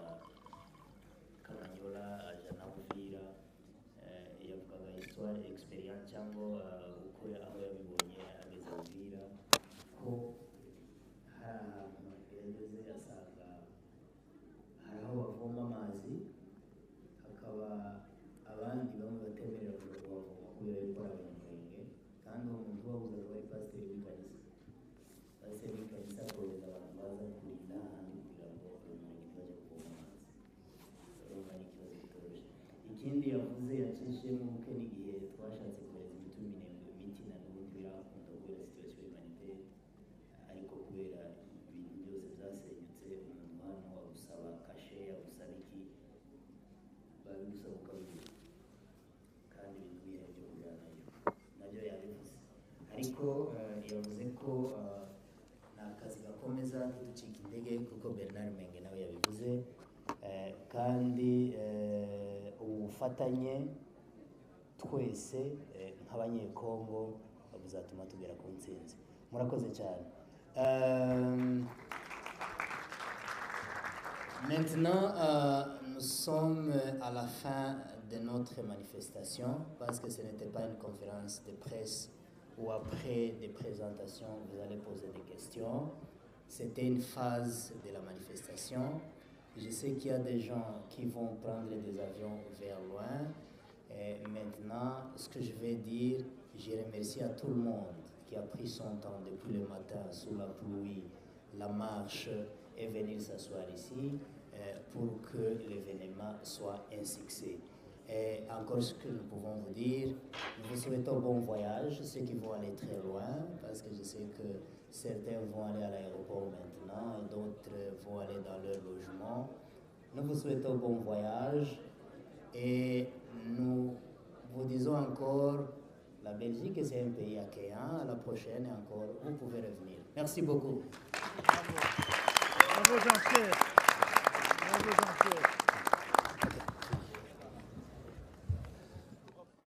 Kamanyola, aja na Uvira. Yavugaga histoire experience cyangwa uko aho yabibonye ageze Uvira, ko hari ahantu yageze asanga hari aho bavoma amazi, hakaba abandi bamwe batemerera kuja kuhavoma kubera yuko ari abanyamurenge, kandi uwo muntu babuzaga wari pasiteri w'ikanisa. Pasiteri w'ikanisa akohereza abantu baza kurinda ahantu kugira ngo abanyamurenge baje kuvoma amazi. Urumva ni ikibazo kitoroshye. Ikindi yavuze yacishemo ubukwe n'igihe twashatse kohereza imiti na n'ubundi birakunda kubera situation humanitaire, ariko kubera ibintu byose byasenyutse, umuntu hano agusaba kashe, agusaba iki, babigusaba ukabigura, kandi ibintu bihenze kubyara. ariko yavuze ko ni akazi gakomeza ntiducike intege kuko Bernard Menge nawe yabivuze, kandi ubufatanye twese nk'abanyekongo buzatuma tugera ku ntsinzi. Murakoze cyane. Maintenant, nous sommes à la fin de notre manifestation parce que ce n'était pas une conférence de presse où après des présentations, vous allez poser des questions. C'était une phase de la manifestation. Je sais qu'il y a des gens qui vont prendre des avions vers loin. Et maintenant, ce que je vais dire, je remercie à tout le monde qui a pris son temps depuis le matin sous la pluie, la marche et venir s'asseoir ici pour que l'événement soit un succès. Et encore ce que nous pouvons vous dire, nous vous souhaitons bon voyage, ceux qui vont aller très loin, parce que je sais que certains vont aller à l'aéroport maintenant et d'autres vont aller dans leur logement. Nous vous souhaitons bon voyage et nous vous disons encore, la Belgique c'est un pays accueillant, à la prochaine et encore, vous pouvez revenir. Merci beaucoup. Bravo Jean-Pierre.